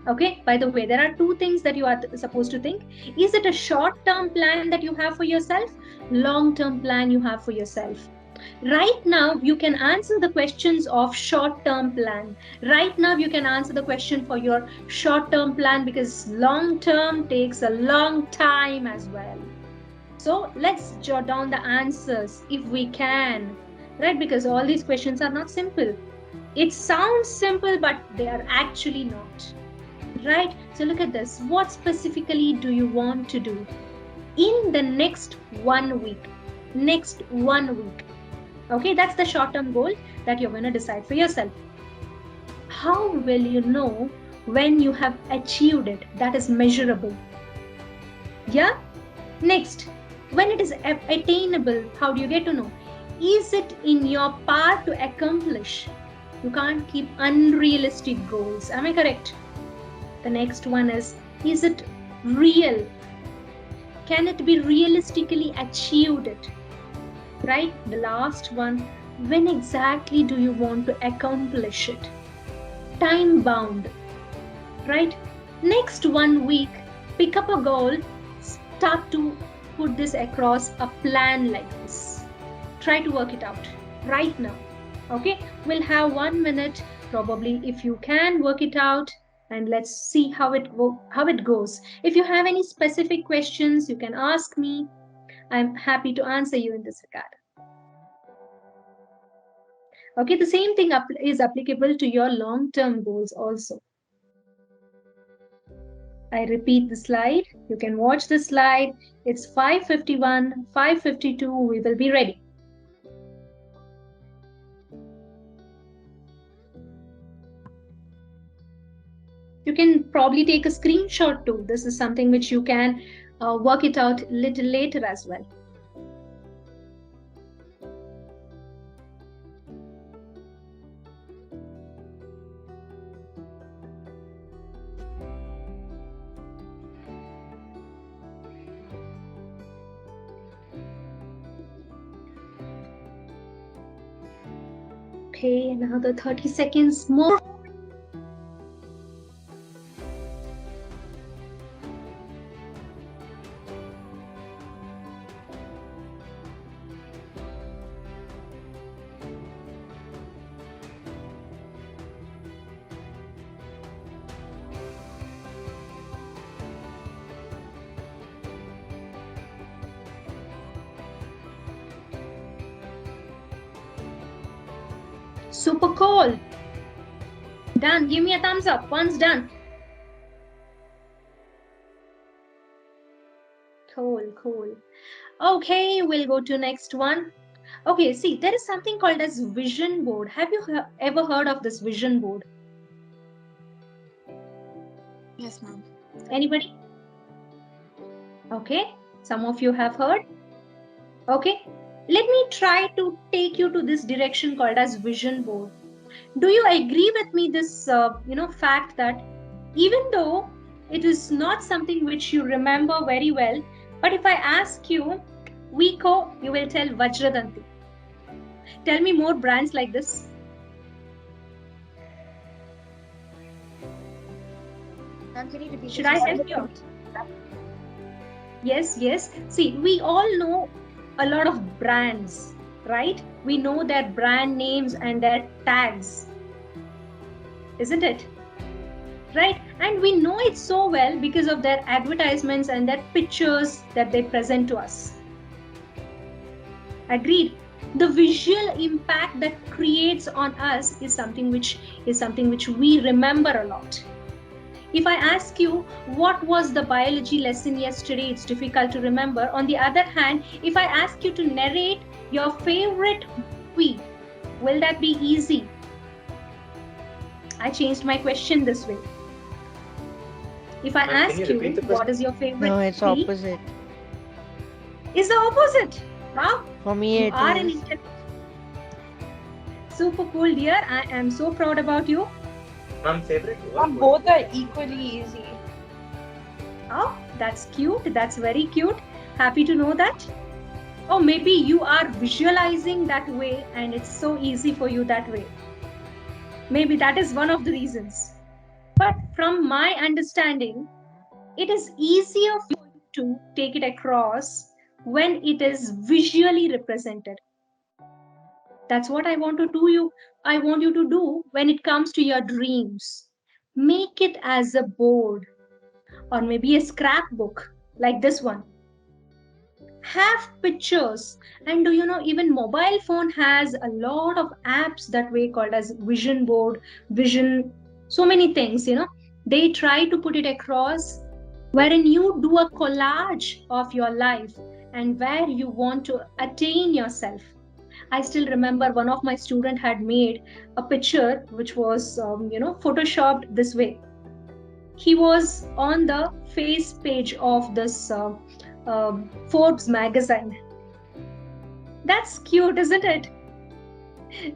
Okay, by the way, there are two things that you are supposed to think. Is it a short term plan that you have for yourself? Long term plan you have for yourself? Right now, you can answer the questions of short term plan. Right now, you can answer the question for your short term plan because long term takes a long time as well. So let's jot down the answers if we can, right? Because all these questions are not simple. It sounds simple, but they are actually not. Right? So look at this. What specifically do you want to do in the next 1 week? Next 1 week. Okay, that's the short term goal that you're going to decide for yourself. How will you know when you have achieved it? That is measurable. Yeah? Next, when it is attainable, how do you get to know? Is it in your power to accomplish? You can't keep unrealistic goals. Am I correct? The next one is it real? Can it be realistically achieved? It right? The last one. When exactly do you want to accomplish it? Time bound, right? Next 1 week, pick up a goal, start to put this across a plan like this. Try to work it out right now. Okay, we'll have 1 minute probably if you can work it out, and let's see how it goes. If you have any specific questions, you can ask me. I'm happy to answer you in this regard. Okay, the same thing is applicable to your long term goals also. I repeat the slide. You can watch the slide. It's 5:51, 5:52. We will be ready. You can probably take a screenshot too. This is something which you can work it out a little later as well. Okay, another 30 seconds more. Super cool. Done. Give me a thumbs up. Once done. Cool, cool. Okay, we'll go to next one. Okay, see, there is something called as vision board. Have you ever heard of this vision board? Yes, ma'am. Anybody? Okay, some of you have heard. Okay, let me try to take you to this direction called as vision board. Do you agree with me this fact that even though it is not something which you remember very well, but if I ask you Vico, you will tell Vajradanti. Tell me more brands like this. Ma'am, can you repeat? Should I help you out? Yes, yes. See, we all know a lot of brands, right? We know their brand names and their tags, isn't it? Right? And we know it so well because of their advertisements and their pictures that they present to us. Agreed. The visual impact that creates on us is something which we remember a lot. If I ask you what was the biology lesson yesterday, it's difficult to remember. On the other hand, if I ask you to narrate your favorite movie, will that be easy? I changed my question this way. If I ask you what is your favorite No, it's movie, opposite. is the opposite. Wow. For me, You it are is. an intelligent. Super cool, dear. I am so proud about you. Ma'am, favorite? Both are equally easy. Oh, that's cute. That's very cute. Happy to know that. Or maybe you are visualizing that way and it's so easy for you that way. Maybe that is one of the reasons. But from my understanding, it is easier for you to take it across when it is visually represented. That's what I want you to do when it comes to your dreams. Make it as a board or maybe a scrapbook like this one. Have pictures, and do you know even mobile phone has a lot of apps that way called as vision board, vision, so many things, they try to put it across wherein you do a collage of your life and where you want to attain yourself. I still remember one of my student had made a picture which was photoshopped this way. He was on the face page of this Forbes magazine. That's cute, isn't it?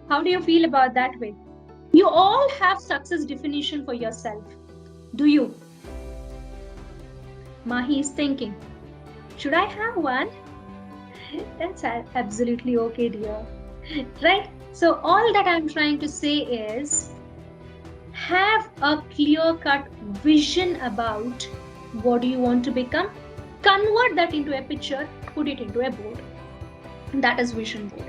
How do you feel about that way? You all have success definition for yourself. Do you? Mahi is thinking. Should I have one? That's absolutely okay, dear. Right? So, all that I'm trying to say is have a clear cut vision about what do you want to become, convert that into a picture, put it into a board. That is vision board.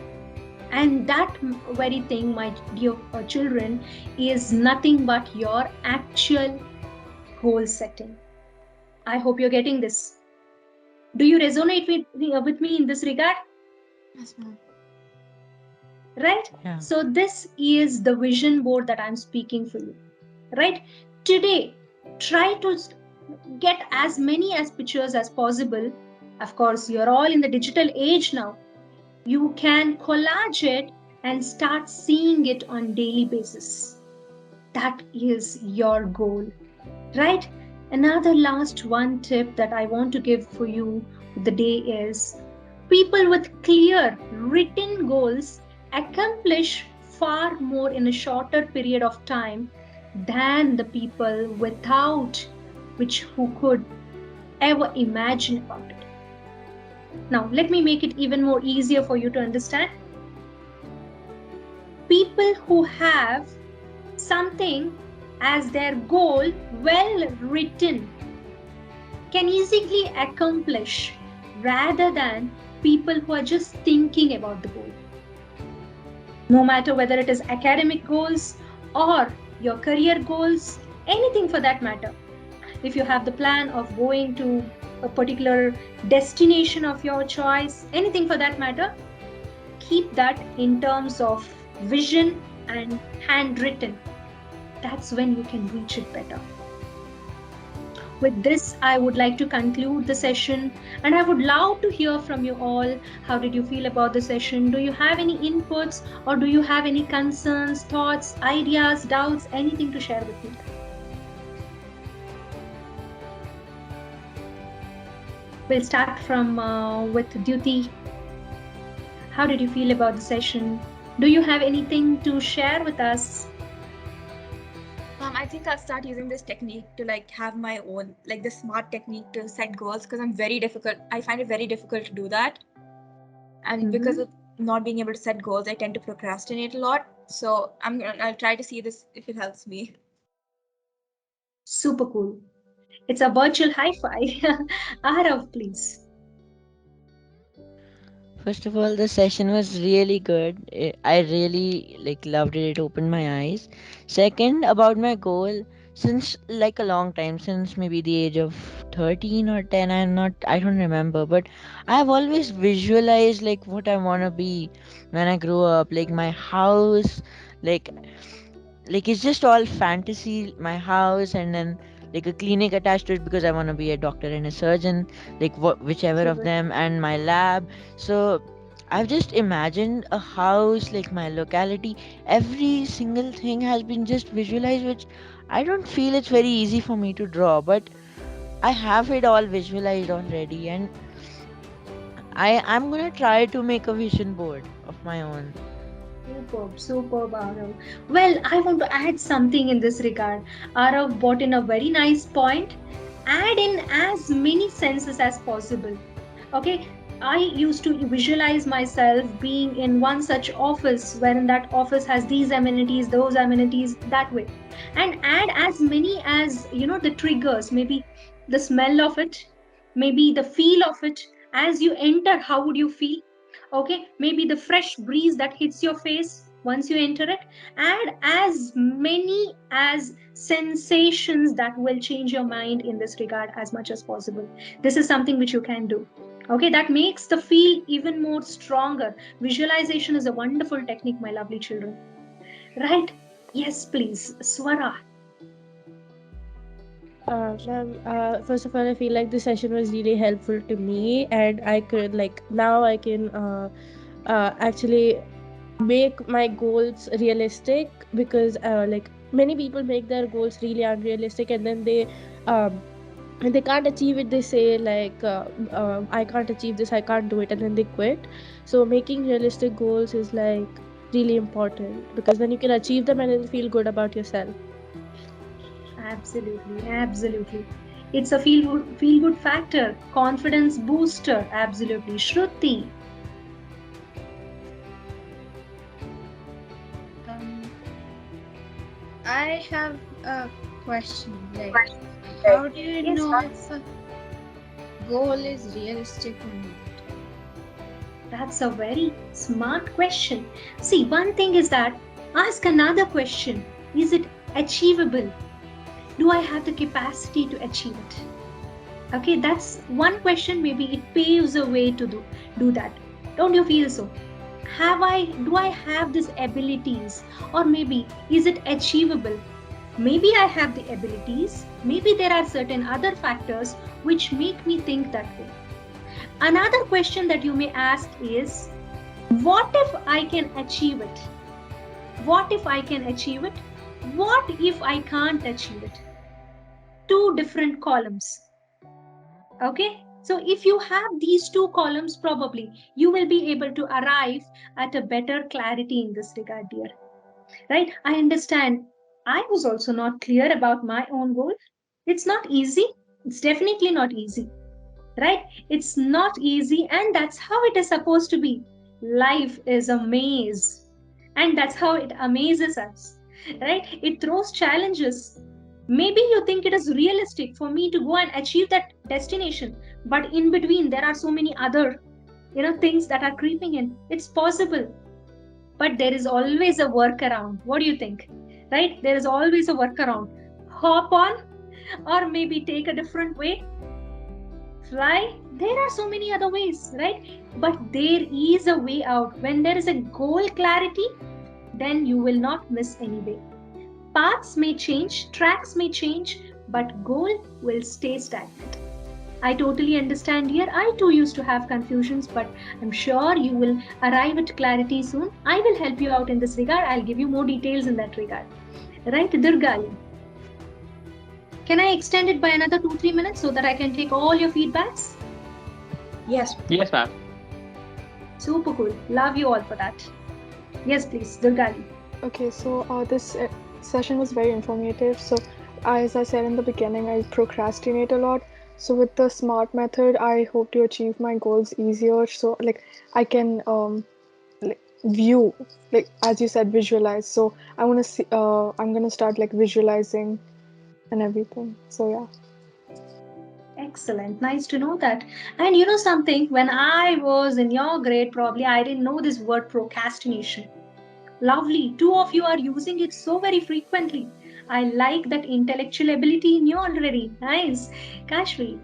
And that very thing, my dear children, is nothing but your actual goal setting. I hope you're getting this. Do you resonate with me in this regard? Yes, ma'am. Right? Yeah. So, this is the vision board that I'm speaking for you. Right? Today, try to get as many as pictures as possible. Of course, you're all in the digital age now. You can collage it and start seeing it on daily basis. That is your goal, right? Another last one tip that I want to give for you the day is people with clear written goals accomplish far more in a shorter period of time than the people without which who could ever imagine about it. Now, let me make it even more easier for you to understand. People who have something as their goal well written can easily accomplish rather than people who are just thinking about the goal. No matter whether it is academic goals or your career goals, anything for that matter. If you have the plan of going to a particular destination of your choice, anything for that matter, keep that in terms of vision and handwritten. That's when you can reach it better. With this, I would like to conclude the session and I would love to hear from you all. How did you feel about the session? Do you have any inputs or do you have any concerns, thoughts, ideas, doubts, anything to share with me? We'll start from with Duty. How did you feel about the session? Do you have anything to share with us? I think I'll start using this technique to like have my own, like the SMART technique to set goals, because I find it very difficult to do that. And because of not being able to set goals, I tend to procrastinate a lot. So I'll try to see this if it helps me. Super cool. It's a virtual high five. Arav, please. First of all, the session was really good. I really like loved it. It opened my eyes. Second, about my goal, since like a long time, since maybe the age of 13 or 10, I don't remember, but I have always visualized like what I want to be when I grow up, like my house, like it's just all fantasy, my house, and then like a clinic attached to it because I want to be a doctor and a surgeon, like whichever of Super. them, and my lab. So I've just imagined a house, like my locality, every single thing has been just visualized, which I don't feel it's very easy for me to draw, but I have it all visualized already, and I'm gonna try to make a vision board of my own. Superb, superb, Arav. Well, I want to add something in this regard. Arav brought in a very nice point. Add in as many senses as possible. Okay, I used to visualize myself being in one such office, wherein that office has these amenities, those amenities, that way. And add as many as, the triggers, maybe the smell of it, maybe the feel of it. As you enter, how would you feel? Okay, maybe the fresh breeze that hits your face once you enter it. Add as many as sensations that will change your mind in this regard as much as possible. This is something which you can do. Okay, that makes the feel even more stronger. Visualization is a wonderful technique, my lovely children. Right? Yes, please, Swara. Ma'am, first of all, I feel like the session was really helpful to me, and I could like now I can actually make my goals realistic, because like many people make their goals really unrealistic, and then um they can't achieve it. They say like I can't achieve this, I can't do it, and then they quit. So making realistic goals is like really important, because then you can achieve them and then feel good about yourself. Absolutely, absolutely. It's a feel good factor, confidence booster. Absolutely. Shruti. Um, I have a question. Like, how do you Yes, know if a goal is realistic or not? that's a very smart question. See, one thing is that ask another question. Is it achievable? Do I have the capacity to achieve it? Okay, that's one question. Maybe it paves a way to do that. Don't you feel so? Do I have these abilities? Or maybe is it achievable? Maybe I have the abilities. Maybe there are certain other factors which make me think that way. Another question that you may ask is, what if I can achieve it? What if I can achieve it? What if I can't achieve it? Two different columns. Okay, so if you have these two columns, probably you will be able to arrive at a better clarity in this regard, dear. Right? I understand. I was also not clear about my own goal. It's not easy. It's definitely not easy. Right? It's not easy, and that's how it is supposed to be. Life is a maze, and that's how it amazes us. Right? It throws challenges. Maybe you think it is realistic for me to go and achieve that destination, but in between there are so many other things that are creeping in. It's possible, but there is always a workaround. What do you think? Right? There is always a workaround. Hop on, or maybe take a different way, fly. There are so many other ways, right? But there is a way out. When there is a goal clarity, then you will not miss any way. Paths may change, tracks may change, but goal will stay stagnant. I totally understand here. I too used to have confusions, but I'm sure you will arrive at clarity soon. I will help you out in this regard. I'll give you more details in that regard. Right, Durgali? Can I extend it by another 2-3 minutes so that I can take all your feedbacks? Yes. Yes, ma'am. Super cool. Love you all for that. Yes, please, Durgali. Okay, so this session was very informative. So, as I said in the beginning, I procrastinate a lot. So, with the SMART method, I hope to achieve my goals easier. So, like, I can like, view, like as you said, visualize. So, I want to see. I'm gonna start like visualizing and everything. So, yeah. Excellent. Nice to know that. And you know something? When I was in your grade, probably I didn't know this word procrastination. Lovely. Two of you are using it so very frequently. I like that intellectual ability in you already. Nice. Kashvi.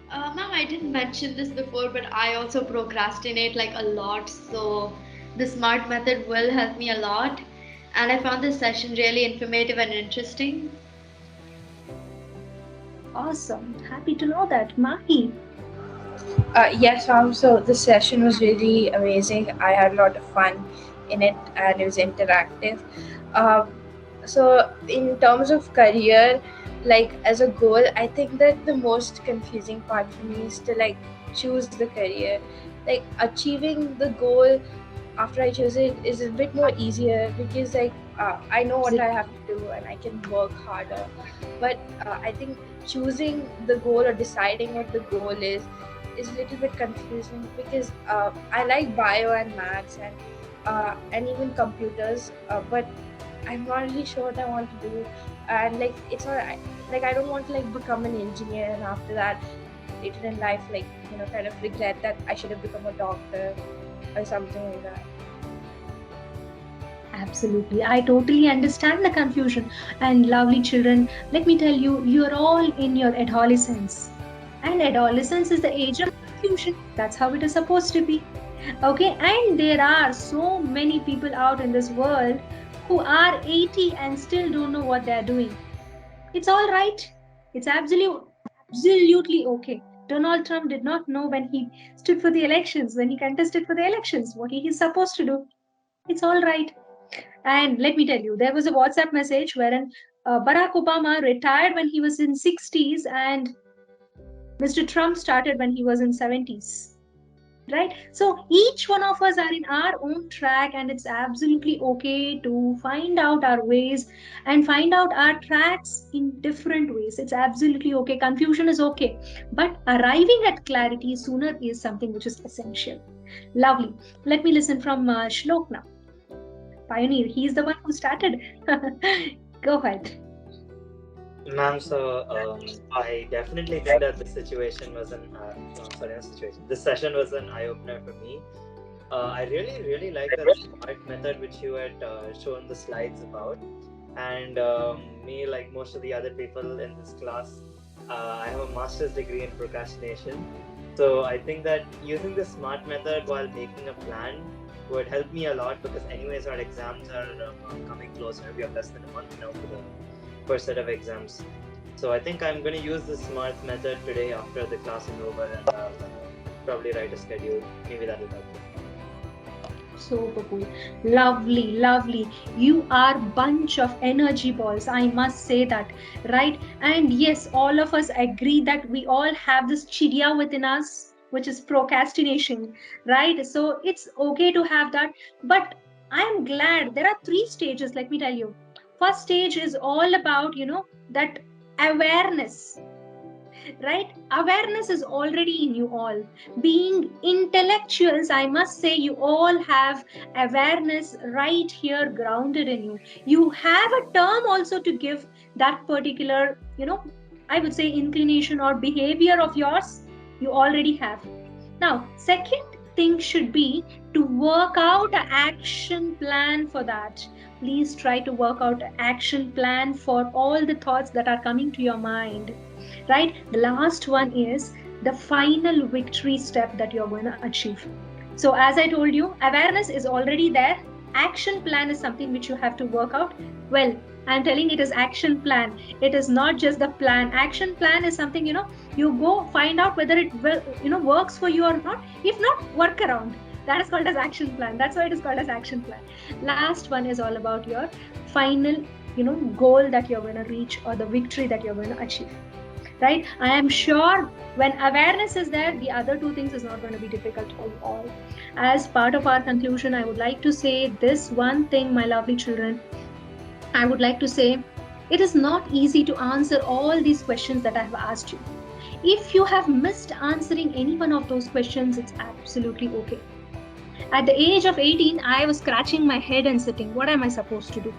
Ma'am, I didn't mention this before, but I also procrastinate like a lot. So the SMART method will help me a lot. And I found this session really informative and interesting. Awesome. Happy to know that. Mahi. Yes, so the session was really amazing. I had a lot of fun in it and it was interactive. Um, so, in terms of career, like as a goal, I think that the most confusing part for me is to like choose the career. Like, achieving the goal after I choose it is a bit more easier because like I know what I have to do and I can work harder. But I think choosing the goal or deciding what the goal is a little bit confusing because I like bio and maths and even computers, but I'm not really sure what I want to do. And like it's not like I don't want to like become an engineer and after that later in life like kind of regret that I should have become a doctor or something like that. Absolutely. I totally understand the confusion. And lovely children, let me tell you, you're all in your adolescence. And adolescence is the age of confusion. That's how it is supposed to be. Okay. And there are so many people out in this world who are 80 and still don't know what they're doing. It's all right. It's absolutely okay. Donald Trump did not know when he stood for the elections, when he contested for the elections, what he is supposed to do. It's all right. And let me tell you, there was a WhatsApp message wherein Barack Obama retired when he was in 60s and Mr. Trump started when he was in 70s. right? So each one of us are in our own track, and it's absolutely okay to find out our ways and find out our tracks in different ways. It's absolutely okay, confusion is okay, but arriving at clarity sooner is something which is essential. Lovely. Let me listen from Shlok now. Pioneer, he's the one who started. Go ahead. Ma'am, so I definitely think that this situation was an no, sorry, not situation. This session was an eye opener for me. I really like that smart method which you had shown the slides about, and me, like most of the other people in this class, I have a master's degree in procrastination. So I think that using the smart method while making a plan would help me a lot, because anyways our exams are coming closer. We have less than a month now for the first set of exams. So I think I'm going to use the smart method today after the class is over, and I'll probably write a schedule. Maybe that'll help. Super cool. Lovely, lovely. You are bunch of energy balls. I must say that, right? And yes, all of us agree that we all have this chidia within us, which is procrastination, right? So it's okay to have that. But I'm glad there are three stages, let me tell you. First stage is all about, that awareness, right? Awareness is already in you all. Being intellectuals, I must say, you all have awareness right here grounded in you. You have a term also to give that particular, I would say, inclination or behavior of yours. You already have. Now, second thing should be to work out an action plan for that. Please try to work out an action plan for all the thoughts that are coming to your mind, right? The last one is the final victory step that you're going to achieve. So, as I told you, awareness is already there. Action plan is something which you have to work out. Well, I'm telling it is action plan. It is not just the plan. Action plan is something, you go find out whether it will, works for you or not. If not, work around. That is called as action plan. That's why it is called as action plan. Last one is all about your final, goal that you're going to reach, or the victory that you're going to achieve, right? I am sure when awareness is there, the other two things is not going to be difficult for you all. As part of our conclusion, I would like to say this one thing, my lovely children. I would like to say it is not easy to answer all these questions that I have asked you. If you have missed answering any one of those questions, it's absolutely okay. At the age of 18, I was scratching my head and sitting, what am I supposed to do?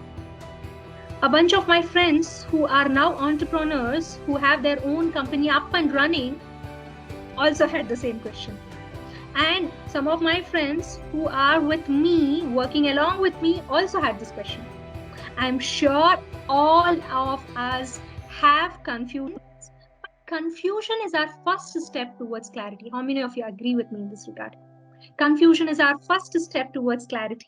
A bunch of my friends who are now entrepreneurs, who have their own company up and running, also had the same question. And some of my friends who are with me, working along with me, also had this question. I'm sure all of us have confusion. Confusion is our first step towards clarity. How many of you agree with me in this regard? Confusion is our first step towards clarity,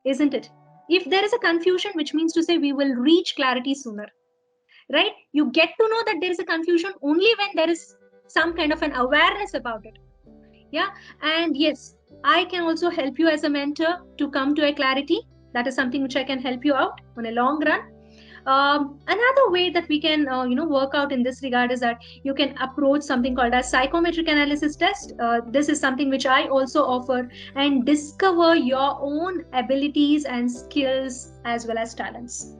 isn't it? If there is a confusion, which means to say we will reach clarity sooner, right? You get to know that there is a confusion only when there is some kind of an awareness about it. Yeah. And yes, I can also help you as a mentor to come to a clarity. That is something which I can help you out on a long run. Another way that we can work out in this regard is that you can approach something called as psychometric analysis test. This is something which I also offer, and discover your own abilities and skills as well as talents.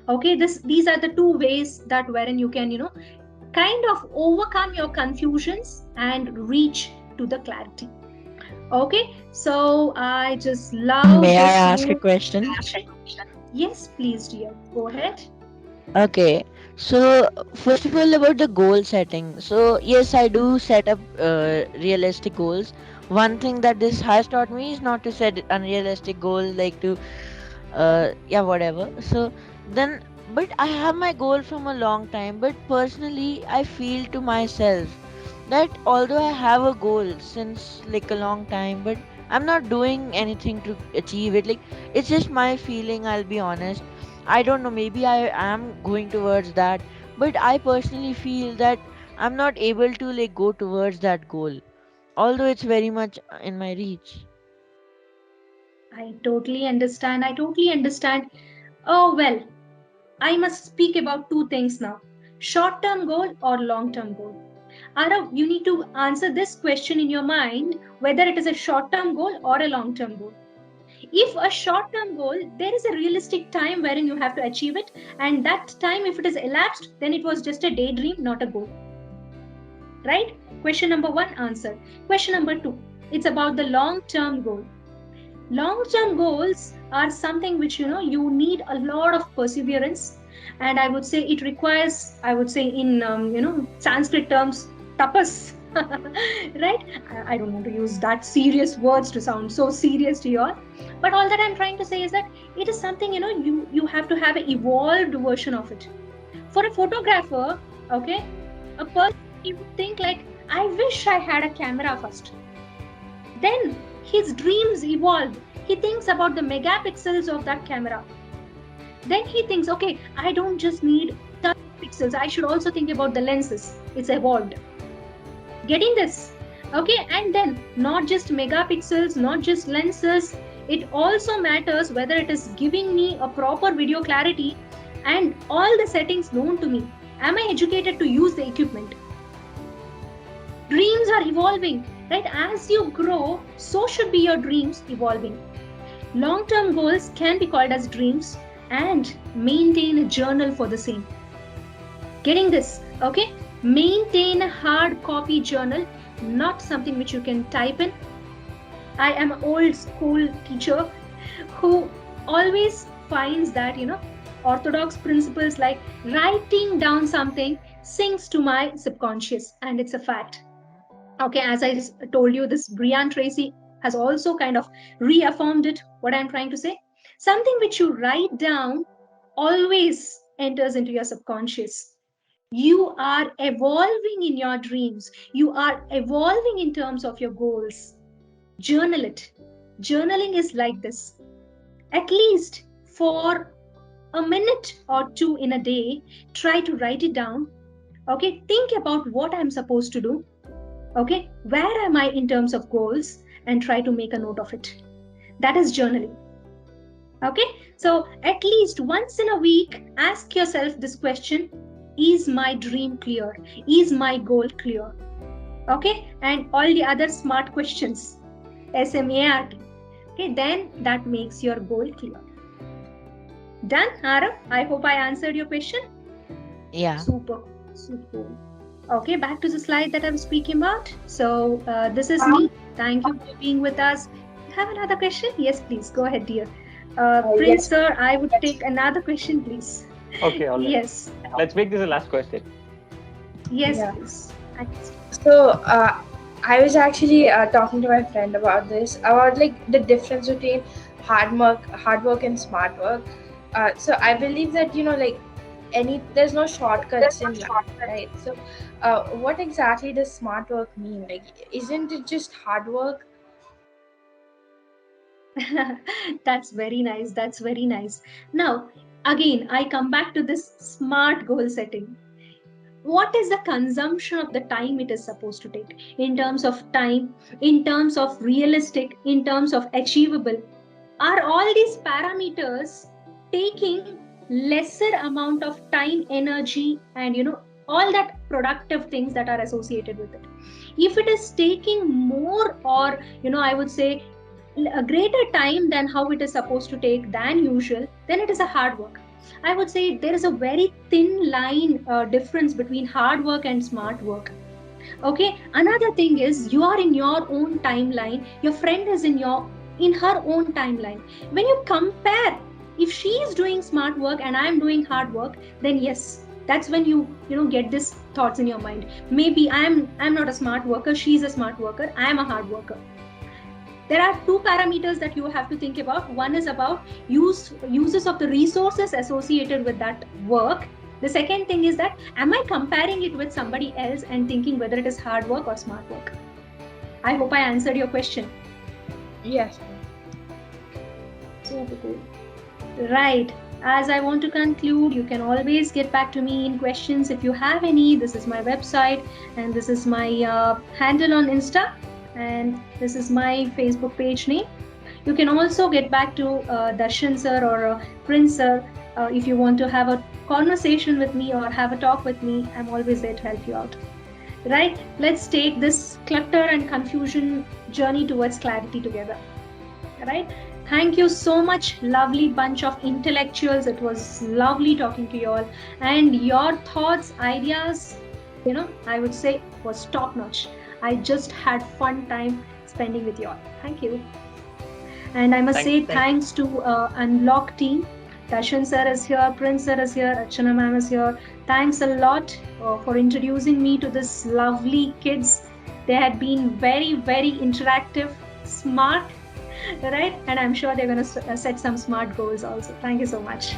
Okay, these are the two ways that wherein you can kind of overcome your confusions and reach to the clarity. Okay, so I just love May I this ask a room. question? Yes, please, dear, go ahead. Okay, so first of all, about the goal setting. So, yes, I do set up realistic goals. One thing that this has taught me is not to set unrealistic goals, like to yeah, whatever. So then, but I have my goal from a long time, but personally I feel to myself that although I have a goal since like a long time, but I'm not doing anything to achieve it. Like, it's just my feeling, I'll be honest. I don't know, maybe I am going towards that, but I personally feel that I'm not able to like go towards that goal, although it's very much in my reach. I totally understand. I totally understand. Oh, well, I must speak about two things now: short term goal or long term goal. Arav, you need to answer this question in your mind, whether it is a short-term goal or a long-term goal. If a short-term goal, there is a realistic time wherein you have to achieve it, and that time, if it is elapsed, then it was just a daydream, not a goal. Right? Question number 1 answered. Question number 2, it's about the long-term goal. Long-term goals are something which you need a lot of perseverance, and I would say it requires, I would say in Sanskrit terms, tapas. Right? I don't want to use that serious words to sound so serious to you all, but all that I'm trying to say is that it is something you have to have an evolved version of it. For a photographer, okay, a person, he would think like, I wish I had a camera first. Then his dreams evolve. He thinks about the megapixels of that camera. Then he thinks, okay, I don't just need 30 pixels, I should also think about the lenses. It's evolved. Getting this? Okay, and then not just megapixels, not just lenses, it also matters whether it is giving me a proper video clarity and all the settings known to me. Am I educated to use the equipment? Dreams are evolving, right? As you grow, so should be your dreams evolving. Long-term goals can be called as dreams, and maintain a journal for the same. Getting this? Okay? Maintain a hard copy journal, not something which you can type in. I am an old school teacher who always finds that, orthodox principles like writing down something sinks to my subconscious, and it's a fact. Okay, as I told you, this Brian Tracy has also kind of reaffirmed it, what I'm trying to say. Something which you write down always enters into your subconscious. You are evolving in your dreams. You are evolving in terms of your goals. Journal it. Journaling is like this. At least for a minute or two in a day, try to write it down. Okay, think about what I'm supposed to do. Okay, where am I in terms of goals, and try to make a note of it. That is journaling. Okay, so at least once in a week, ask yourself this question: is my dream clear? Is my goal clear? Okay, and all the other SMART questions, S.M.A.R.T. Okay, then that makes your goal clear. Done, Arav? I hope I answered your question. Yeah. Super. Okay, back to the slide that I'm speaking about. So this is me. Thank you for being with us. Have another question? Yes, please. Go ahead, dear. Prince, yes. sir, I would take another question, please. Okay, all right. Yes. Let's make this the last question. Yes, Yeah. please. So I was actually talking to my friend about this, about like the difference between hard work and smart work. So I believe that there's no shortcuts in life, right? So what exactly does smart work mean? Like, isn't it just hard work? That's very nice. That's very nice. Now, again, I come back to this SMART goal setting. What is the consumption of the time it is supposed to take in terms of time, in terms of realistic, in terms of achievable? Are all these parameters taking lesser amount of time, energy, and all that productive things that are associated with it? If it is taking more, or I would say a greater time than how it is supposed to take than usual, then it is a hard work. I would say there is a very thin line difference between hard work and smart work. Okay, another thing is, you are in your own timeline, your friend is in her own timeline. When you compare, if she is doing smart work and I am doing hard work, then yes, that's when you get these thoughts in your mind. Maybe I'm not a smart worker, she's a smart worker, I am a hard worker. There are two parameters that you have to think about. One is about uses of the resources associated with that work. The second thing is that, am I comparing it with somebody else and thinking whether it is hard work or smart work? I hope I answered your question. Yes. Super cool. Right. As I want to conclude, you can always get back to me in questions if you have any. This is my website, and this is my handle on Insta, and this is my Facebook page name. You can also get back to Darshan sir or Prince sir if you want to have a conversation with me or have a talk with me. I'm always there to help you out. right? Let's take this clutter and confusion journey towards clarity together, right? Thank you so much, lovely bunch of intellectuals. It was lovely talking to you all, and your thoughts, ideas, I would say was top notch. I just had fun time spending with you all. Thank you. And I must say Thank thanks to Unblok team. Darshan sir is here, Prince sir is here, Archana ma'am is here. Thanks a lot for introducing me to this lovely kids. They had been very, very interactive, smart, right? And I'm sure they're going to set some smart goals also. Thank you so much.